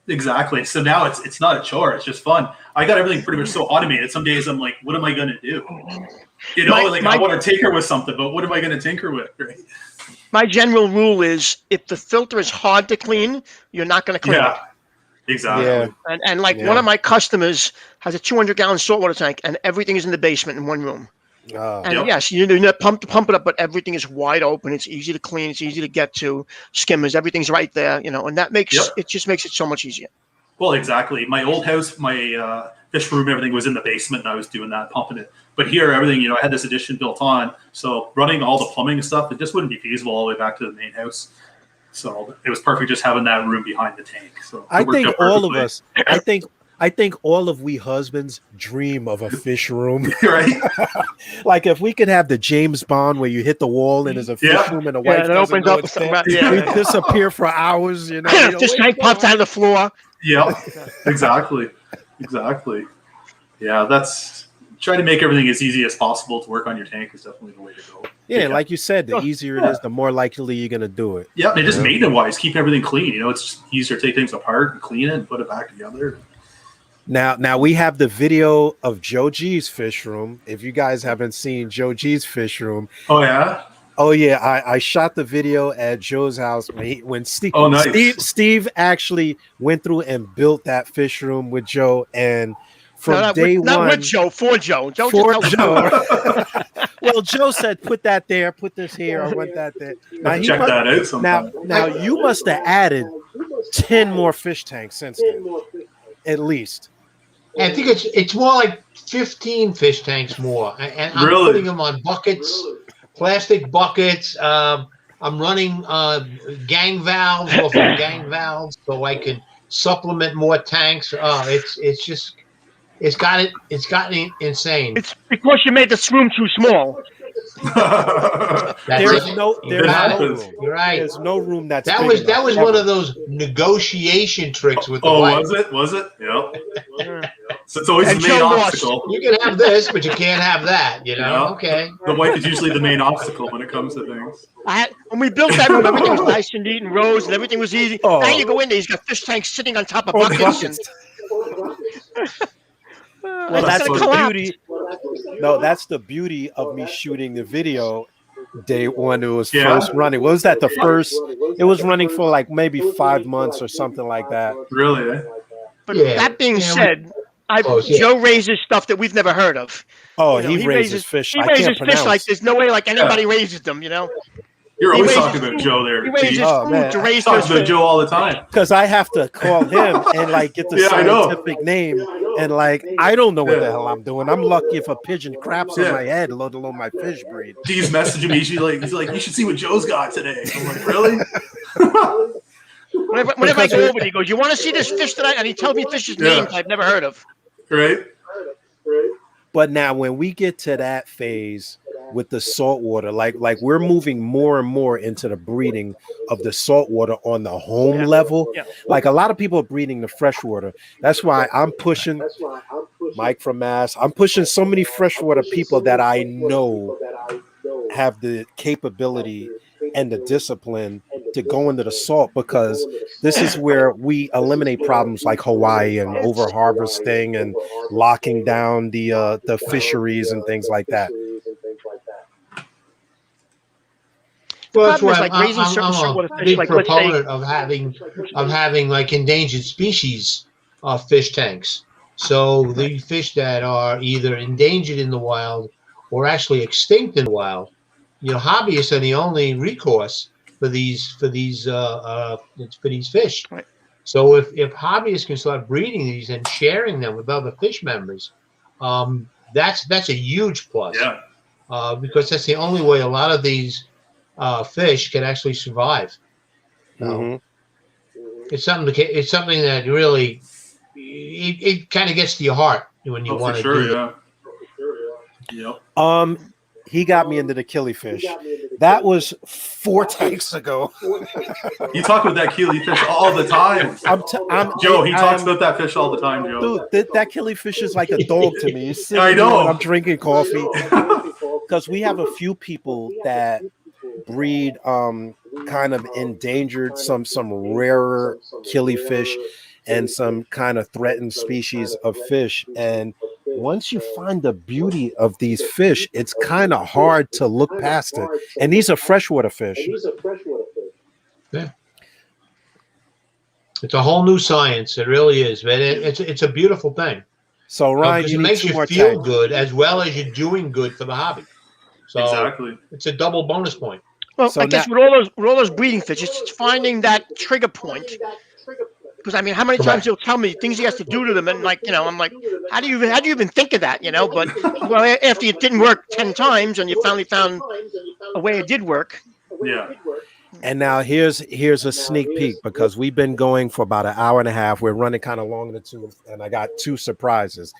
Exactly. So now it's not a chore. It's just fun. I got everything pretty much so automated. Some days I'm like, what am I going to do? I want to tinker with something, but what am I going to tinker with? Right?
My general rule is if the filter is hard to clean, you're not going to clean it.
Exactly.
Yeah. And one of my customers has a 200-gallon saltwater tank, and everything is in the basement in one room. Yes, you need to pump it up, but everything is wide open. It's easy to clean. It's easy to get to. Skimmers, everything's right there. And that makes it just makes it so much easier.
Well, exactly. My old house, my fish room, everything was in the basement, and I was doing that, pumping it. But here, everything, I had this addition built on, so running all the plumbing and stuff, it just wouldn't be feasible all the way back to the main house. So it was perfect just having that room behind the tank. So
I think all of us, I think all of we husbands dream of a fish room.
Right?
Like if we could have the James Bond where you hit the wall and there's a fish room and the wife
opens up
we disappear for hours,
This tank pops out of the floor.
Yeah, exactly. Yeah, that's try to make everything as easy as possible to work on your tank is definitely the way to go.
Yeah, like you said, the easier it is, the more likely you're going to do it.
Yeah, and just maintenance-wise, keep everything clean. It's just easier to take things apart and clean it and put it back together.
Now we have the video of Joe G's fish room. If you guys haven't seen Joe G's fish room.
Oh, yeah?
Oh, yeah. I shot the video at Joe's house when Steve, Steve actually went through and built that fish room with Joe. And from day one.
Not with Joe, for Joe.
For Joe. Well, Joe said, put that there, put this here, I want that there. Now,
check that out sometime.
Now you must have added 10 more fish tanks since then. at least.
I think it's more like 15 fish tanks more, and I'm
Really?
putting them on buckets, plastic buckets. I'm running gang valves off of gang valves so I can supplement more tanks. It's gotten insane.
It's because you made this room too small.
That's
There's
it.
no
You're right.
room.
You're right.
There's no room that's
That
big
was
enough,
one
ever.
of those negotiation tricks with the
Oh,
wife.
was it? Yep. So it's always
And
the main
Joe lost.
obstacle.
You can have this, but you can't have that. You know?
Yeah.
Okay.
The wife is usually the main obstacle when it comes to things.
When we built that room, everything was nice and neat and rows, and everything was easy.
Oh.
Now you go in there, he's got fish tanks sitting on top of
Oh,
buckets.
Well,
It's
that's
gonna
the
collapse.
beauty. No, that's the beauty of me shooting the video day one. It was
Yeah.
first running. What was that? The first? It was running for like maybe 5 months or something like that.
Really? Eh?
But
Yeah.
that being
Yeah,
said,
Oh, yeah.
Joe raises stuff that we've never heard of.
Oh,
You know,
he raises fish.
He
I can't
raises
pronounce.
fish like there's no way like anybody raises them. You know,
You're
He
always
raises
talking about
food.
Joe there.
he raises
Pete.
Oh,
food
man.
to
I
raise
talk
those
about
fish.
Joe all the time.
Because I have to call him and like get the
Yeah, I know.
scientific name, and like I don't know what the
Yeah.
hell I'm doing. I'm lucky if a pigeon craps on
Yeah.
my head, let alone my fish breed.
He's messaging me. He's like, you should see what Joe's got today. I'm like, really?
Whenever I go over, he goes, "You want to see this fish tonight?" And he tells me fish's
Yeah.
names I've never heard of.
Right?
But now when we get to that phase with the saltwater, like we're moving more and more into the breeding of the saltwater on the home level.
Yeah.
Like a lot of people are breeding the freshwater. That's why I'm pushing Mike from Mass. I'm pushing so many freshwater people that I know have the capability and the discipline to go into the salt, because this is where we eliminate problems like Hawaii and over harvesting and locking down the fisheries and things like that.
Well, that's
problem
why
is, like, raising certain
I'm
saltwater
a
fish,
big
like, let's say-
proponent of having like endangered species fish tanks. So the fish that are either endangered in the wild or actually extinct in the wild, you know, hobbyists are the only recourse for these fish.
Right.
So if hobbyists can start breeding these and sharing them with other fish members, that's a huge plus.
Yeah.
Because that's the only way a lot of these fish can actually survive.
Mhm.
It's something that really it kind of gets to your heart when you
Oh,
want
for
to
sure,
do it.
yeah. Yep.
He got me into the killifish. That was 4 tanks ago.
You talk about that killifish all the time. Joe, he talks about that fish all the time, Joe.
Dude, that killifish is like a dog to me. He's sitting
I know.
there and I'm drinking coffee. Because we have a few people that breed kind of endangered, some rarer killifish and some kind of threatened species of fish. And once you find the beauty of these fish, it's kind of hard to look past it. And these are freshwater fish.
Yeah. It's a whole new science. It really is, man. It's a beautiful thing.
So Ryan,
Because
you
it
need
makes
2
you
more
feel
tanks.
good as well as you're doing good for the hobby. So
Exactly.
it's a double bonus point.
Well,
So
I guess
now-
with all those breeding fish, it's finding that trigger point. Because I mean, how many times
Correct.
he'll tell me things he has to do to them, and like, you know, I'm like, how do you even think of that, you know? But well, after it didn't work 10 times, and you finally found a way it did work.
Yeah.
And now here's a sneak peek, because we've been going for about an hour and a half. We're running kind of long in the tooth, and I got 2 surprises.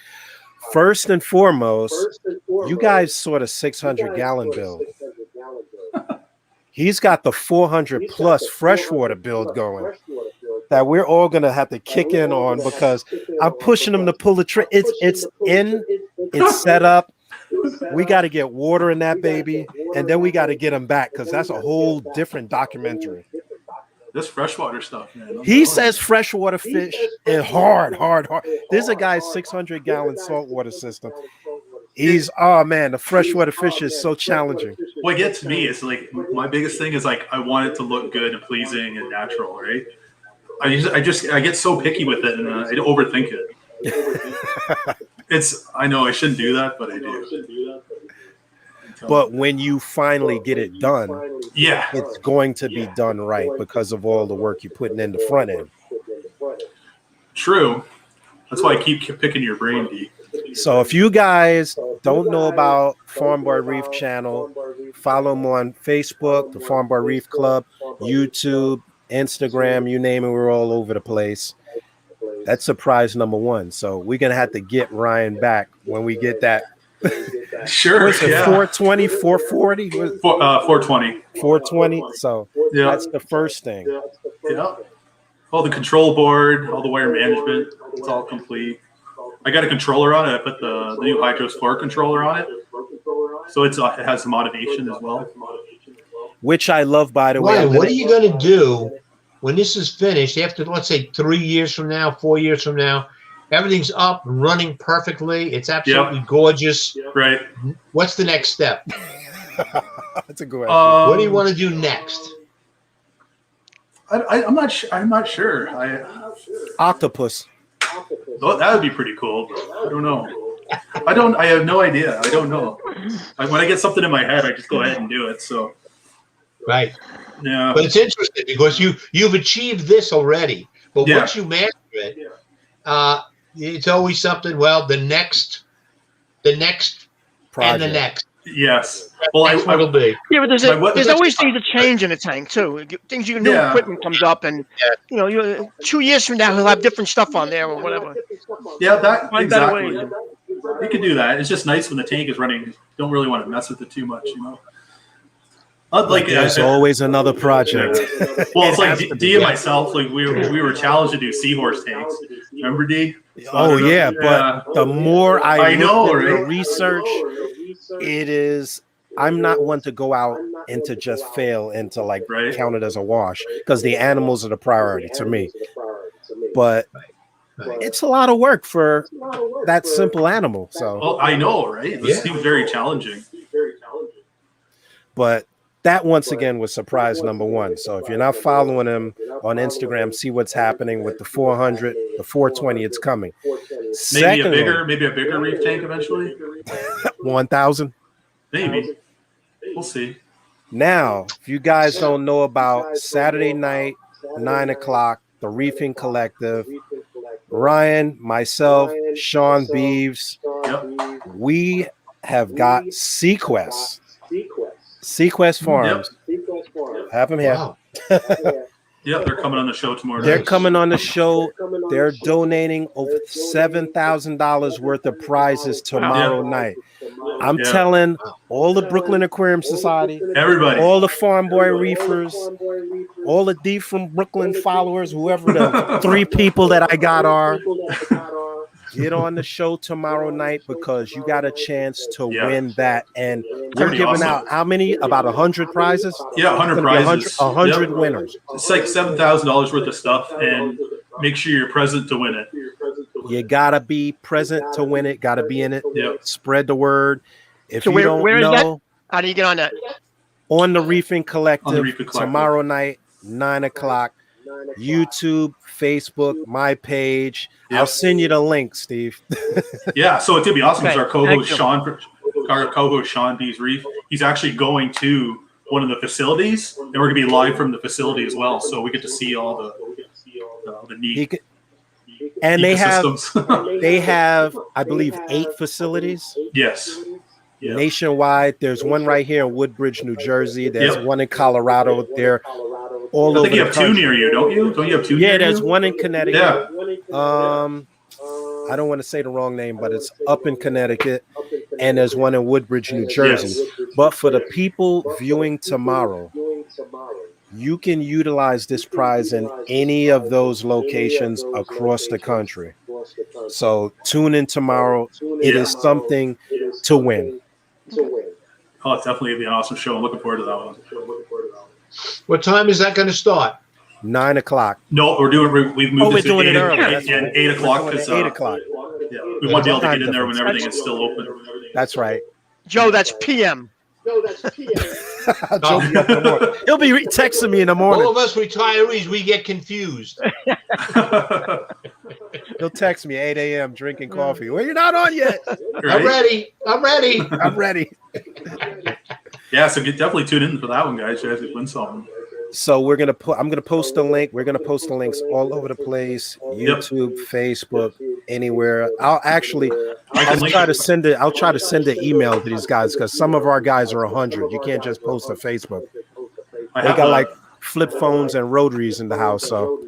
First and foremost, you guys saw the 600-gallon build. He's got the 400 plus freshwater build going that we're all gonna have to kick in on, because I'm pushing him to pull the trigger. It's set up. We got to get water in that baby, and then we got to get him back, because that's a whole different documentary.
This freshwater stuff, man. I'm
He
telling
says freshwater fish and hard. There's a guy's 600-gallon saltwater system. Oh man, the freshwater fish is so challenging.
you. What gets me is like my biggest thing is like I want it to look good and pleasing and natural, right? I get so picky with it, and I overthink it. I know I shouldn't do that, but I do.
But when you finally get it done,
Yeah.
it's going to be done right because of all the work you're putting in the front end.
True. That's why I keep picking your brain, D.
So if you guys don't know about Farm Boy Reef channel, follow them on Facebook, the Farm Boy Reef Club, YouTube, Instagram, you name it, we're all over the place. That's surprise number one. So we're gonna have to get Ryan back when we get that.
Sure.
What's it,
Yeah.
420, 440?
420.
420. So
Yeah.
that's the first thing.
Yeah. All the control board, all the wire management, it's all complete. I got a controller on it. I put the new Hydros 4 controller on it. So it has some automation as well.
Which I love, by the way.
Ryan, what are you going to do when this is finished after, let's say, 3 years from now, 4 years from now? Everything's up and running perfectly. It's absolutely gorgeous.
Right.
What's the next step?
That's a good
What do you want to do next?
I'm not sure. I'm not sure.
Octopus.
Oh, that would be pretty cool. I don't know. I have no idea. I don't know. When I get something in my head, I just go ahead and do it. So.
Right.
Yeah.
But it's interesting because you've achieved this already. But once you master it, it's always something. Well, the next, project. And the next.
Yes. Well,
will be.
Yeah, but there's always things to change in a tank too. Things new equipment comes up, and 2 years from now he'll have different stuff on there or whatever.
Yeah, exactly. You can do that. It's just nice when the tank is running. You don't really want to mess with it too much, Like
there's always another project.
Well, it's like D and myself. Like we were challenged to do seahorse tanks. Remember D?
Oh yeah, but the more I
know,
look at
right?
the research, it is. I'm not one to go out and to just fail and to count it as a wash, because the animals are the priority to me. But it's a lot of work for that simple animal. So
well, I know, right? This seems very challenging.
But that once again was surprise number one. So if you're not following him on Instagram, see what's happening with the 400, the 420. It's coming.
Maybe a bigger reef tank eventually.
1,000.
Maybe. We'll see.
Now, if you guys don't know about Saturday night, 9 o'clock, the Reefing Collective, Ryan, myself, Sean Beeves, we have got Sequest Farms. Have them here.
Wow.
Yeah, they're coming on the show tomorrow.
They're coming on the show. They're donating over $7,000 worth of prizes tomorrow night. I'm telling all the Brooklyn Aquarium Society,
everybody,
all the Farm Boy Reefers, all the D from Brooklyn followers, whoever the 3 people that I got are, get on the show tomorrow night, because you got a chance to win that. And we're giving out how many? About 100 prizes?
Yeah, 100 prizes.
100 winners.
It's like $7,000 worth of stuff, and make sure you're present to win it.
You gotta be present to win it. Gotta be in it.
Yep.
Spread the word. If
So
you don't
where is
know,
that? How do you get on that?
on the Reefing Collective,
Reefing Collective.
tomorrow night, 9 o'clock. YouTube, Facebook, my page. I'll send you the link, Steve.
Yeah, so it's gonna be awesome because
Okay,
our co-host Sean B's Reef, he's actually going to one of the facilities, and we're gonna be live from the facility as well. So we get to see all the neat.
And they
ecosystems.
have, I believe, 8 facilities.
Yes. Yeah.
Nationwide. There's one right here in Woodbridge, New Jersey. There's one in Colorado. They're all over.
I think you have 2 near you, don't you? Don't you have 2?
Yeah, there's one in Connecticut.
Yeah.
I don't want to say the wrong name, but it's up in Connecticut, and there's one in Woodbridge, New Jersey.
Yes.
But for the people viewing tomorrow, you can utilize this prize in any of those locations across the country. So tune in tomorrow. It is something to win.
Oh, it's definitely gonna be an awesome show. I'm looking forward to that one.
What time is that going to start?
9 o'clock.
No, we've moved
we're
it to
doing it
8,
early.
8 o'clock.
8 o'clock.
Yeah, we want to be able to get in there when everything is still open.
That's right.
Joe, that's PM.
Joe be up in the morning. He'll be texting me in the morning.
All of us retirees, we get confused.
He'll text me 8 a.m. drinking coffee. Well, you're not on yet.
Right?
I'm ready.
I'm ready.
Yeah, so definitely tune in for that one, guys. You guys could win something.
So I'm gonna post the link. We're gonna post the links all over the place: YouTube, Facebook, anywhere. I'll
can link
try
it.
to send it. I'll try to send an email to these guys because some of our guys are 100. You can't just post to Facebook.
I
They
have
got
a-
like flip phones and rotaries in the house. So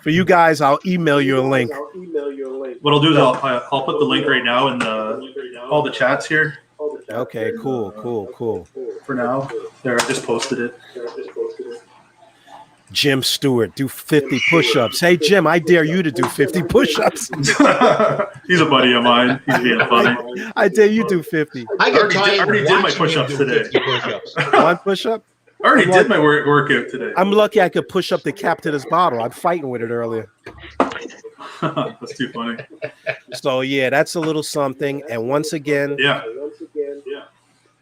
for you guys, I'll email you a link.
What I'll do is I'll put the link right now in all the chats here
Okay, cool.
for now. There, I just posted it.
Jim Stewart, do 50 push-ups. Hey, Jim, I dare you to do 50 push-ups.
He's a buddy of mine. He's being funny.
I dare you do 50.
I
already did my
watching
push-ups
you do
today.
50 push-ups.
One push-up?
I already did my workout today.
I'm lucky I could push up the cap to this bottle. I'm fighting with it earlier.
That's too funny.
So, yeah, that's a little something. And once again,
Yeah.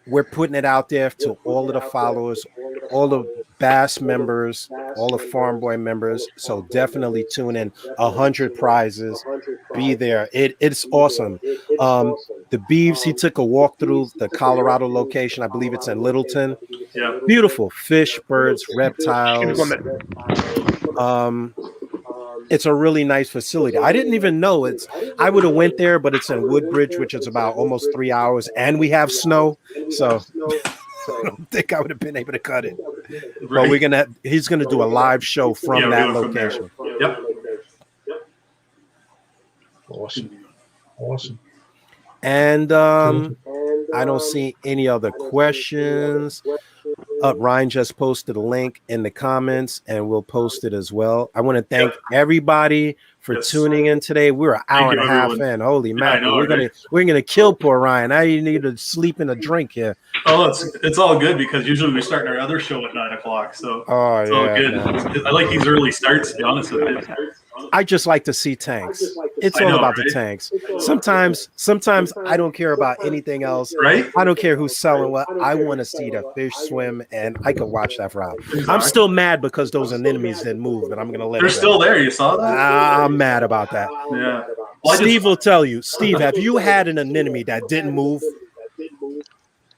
we're putting it out there to all of the followers, all the Bass members, all the Farm Boy members. So definitely tune in. 100 prizes. Be there. It's awesome. The Beeves, he took a walk through the Colorado location. I believe it's in Littleton.
Yeah.
Beautiful fish, birds, reptiles. It's a really nice facility. I didn't even know I would have went there, but it's in Woodbridge, which is about almost 3 hours, and we have snow. So I don't think I would have been able to cut it. But he's gonna do a live show from that location.
Yep.
Awesome.
And I don't see any other questions. Ryan just posted a link in the comments, and we'll post it as well. I want to thank everybody for tuning in today. We're an hour and a half in. Holy mackerel! We're gonna kill poor Ryan. Now you need to sleep and a drink here.
Oh, it's all good because usually we start our other show at 9 o'clock. So it's all good. I like these early starts, to be honest with you.
I just like to see tanks. It's all about the tanks. Sometimes I don't care about anything else.
Right?
I don't care who's selling what. I want to see the fish swim, and I could watch that for hours. I'm still mad because those anemones didn't move, but I'm gonna let.
They're still there. You saw that?
I'm mad about that.
Yeah.
Steve will tell you. Steve, have you had an anemone that didn't move?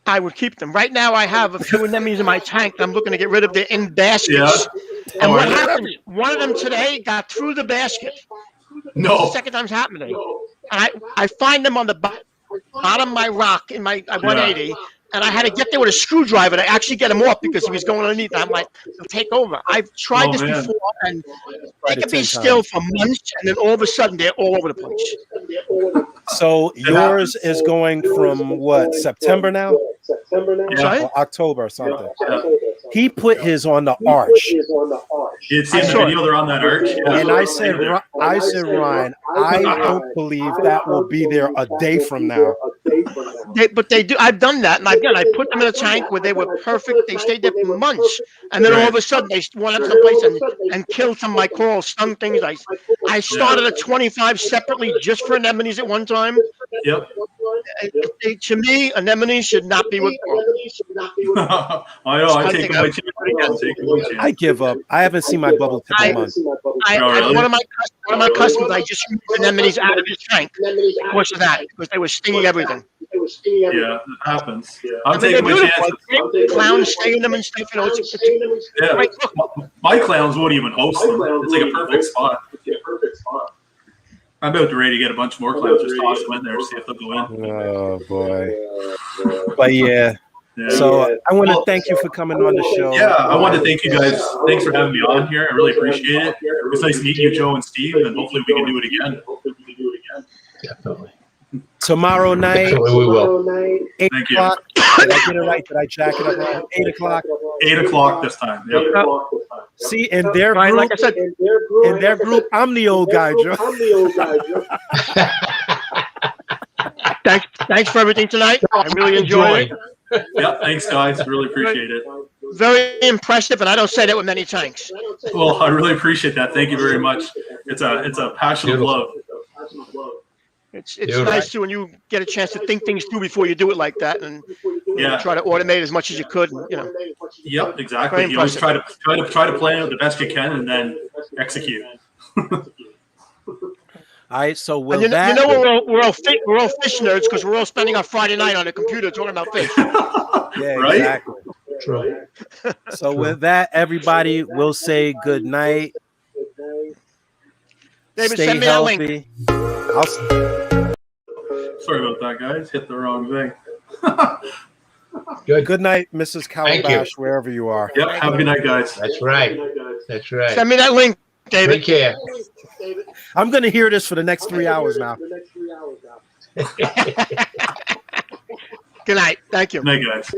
I would keep them. Right now, I have a few anemones in my tank. I'm looking to get rid of. They're in baskets.
Yeah.
And what happened? One of them today got through the basket.
No.
The second time's happening. And I find them on the bottom of my rock in my 180. And I had to get there with a screwdriver to actually get him off because he was going underneath. I'm like, he'll take over. I've tried this before, and they can be still for months, and then all of a sudden they're all over the place.
So yours is going from what, September now?
Yeah.
Or October or something. He put his on the arch.
You see the video, they're on that arch. Yeah.
And I said, Ryan, I don't believe that will be there a day from now.
But they do. I've done that, and I put them in a tank where they were perfect. They stayed there for months, and then all of a sudden they went up to the place and killed some of my corals, stung things. I started at 25 separately just for anemones at one time.
Yep.
To me, anemones should not be with coral.
I know. I take my chance.
I give up. I haven't seen my bubble tip in months.
One of my customers, I just removed anemones out of his tank because of that, because they were stinging everything.
Yeah, it happens. I'm
They're
taking my
beautiful.
chances.
Clowns stinging them and stuff. You know,
Yeah.
great look.
My clowns won't even host them. It's like a perfect spot. I'm about ready to get a bunch more clowns. Just toss them in there, see if they'll go in.
Oh boy. But yeah. So I want to thank you for coming on the show.
Yeah, I want to thank you guys. Thanks for having me on here. I really appreciate it. It was nice meeting you, Joe and Steve, and hopefully we can do it again.
Definitely.
Tomorrow night.
Definitely we will.
8
Thank you.
o'clock. Did I get it right? Did I jack it up right? 8 o'clock.
8 o'clock this time. Yep.
See, in their
Right,
group,
like I said,
in their group, I'm the old guy, Joe.
thanks for everything tonight. I really enjoyed it.
Yeah, thanks, guys. Really appreciate it.
Very impressive, and I don't say that with many tanks.
Well, I really appreciate that. Thank you very much. It's a passion of love.
It's nice too when you get a chance to think things through before you do it like that, and try to automate as much as you could.
Yep, exactly. You always try to plan it the best you can, and then execute.
All right, so with
And
that,
we're all fish nerds because we're all spending our Friday night on a computer talking about fish.
yeah,
Right?
exactly.
True.
So with that, everybody will say good night.
David,
Stay
send me that link.
healthy.
Sorry about that, guys. Hit the wrong thing.
Good.
Good night, Mrs.
Thank you.
Calabash, wherever you are.
Yep. Have a good night, guys.
That's right. That's right.
Send me that link, David.
Take care.
I'm going to hear this for the next 3 hours now.
Good night. Thank you.
Good night, guys.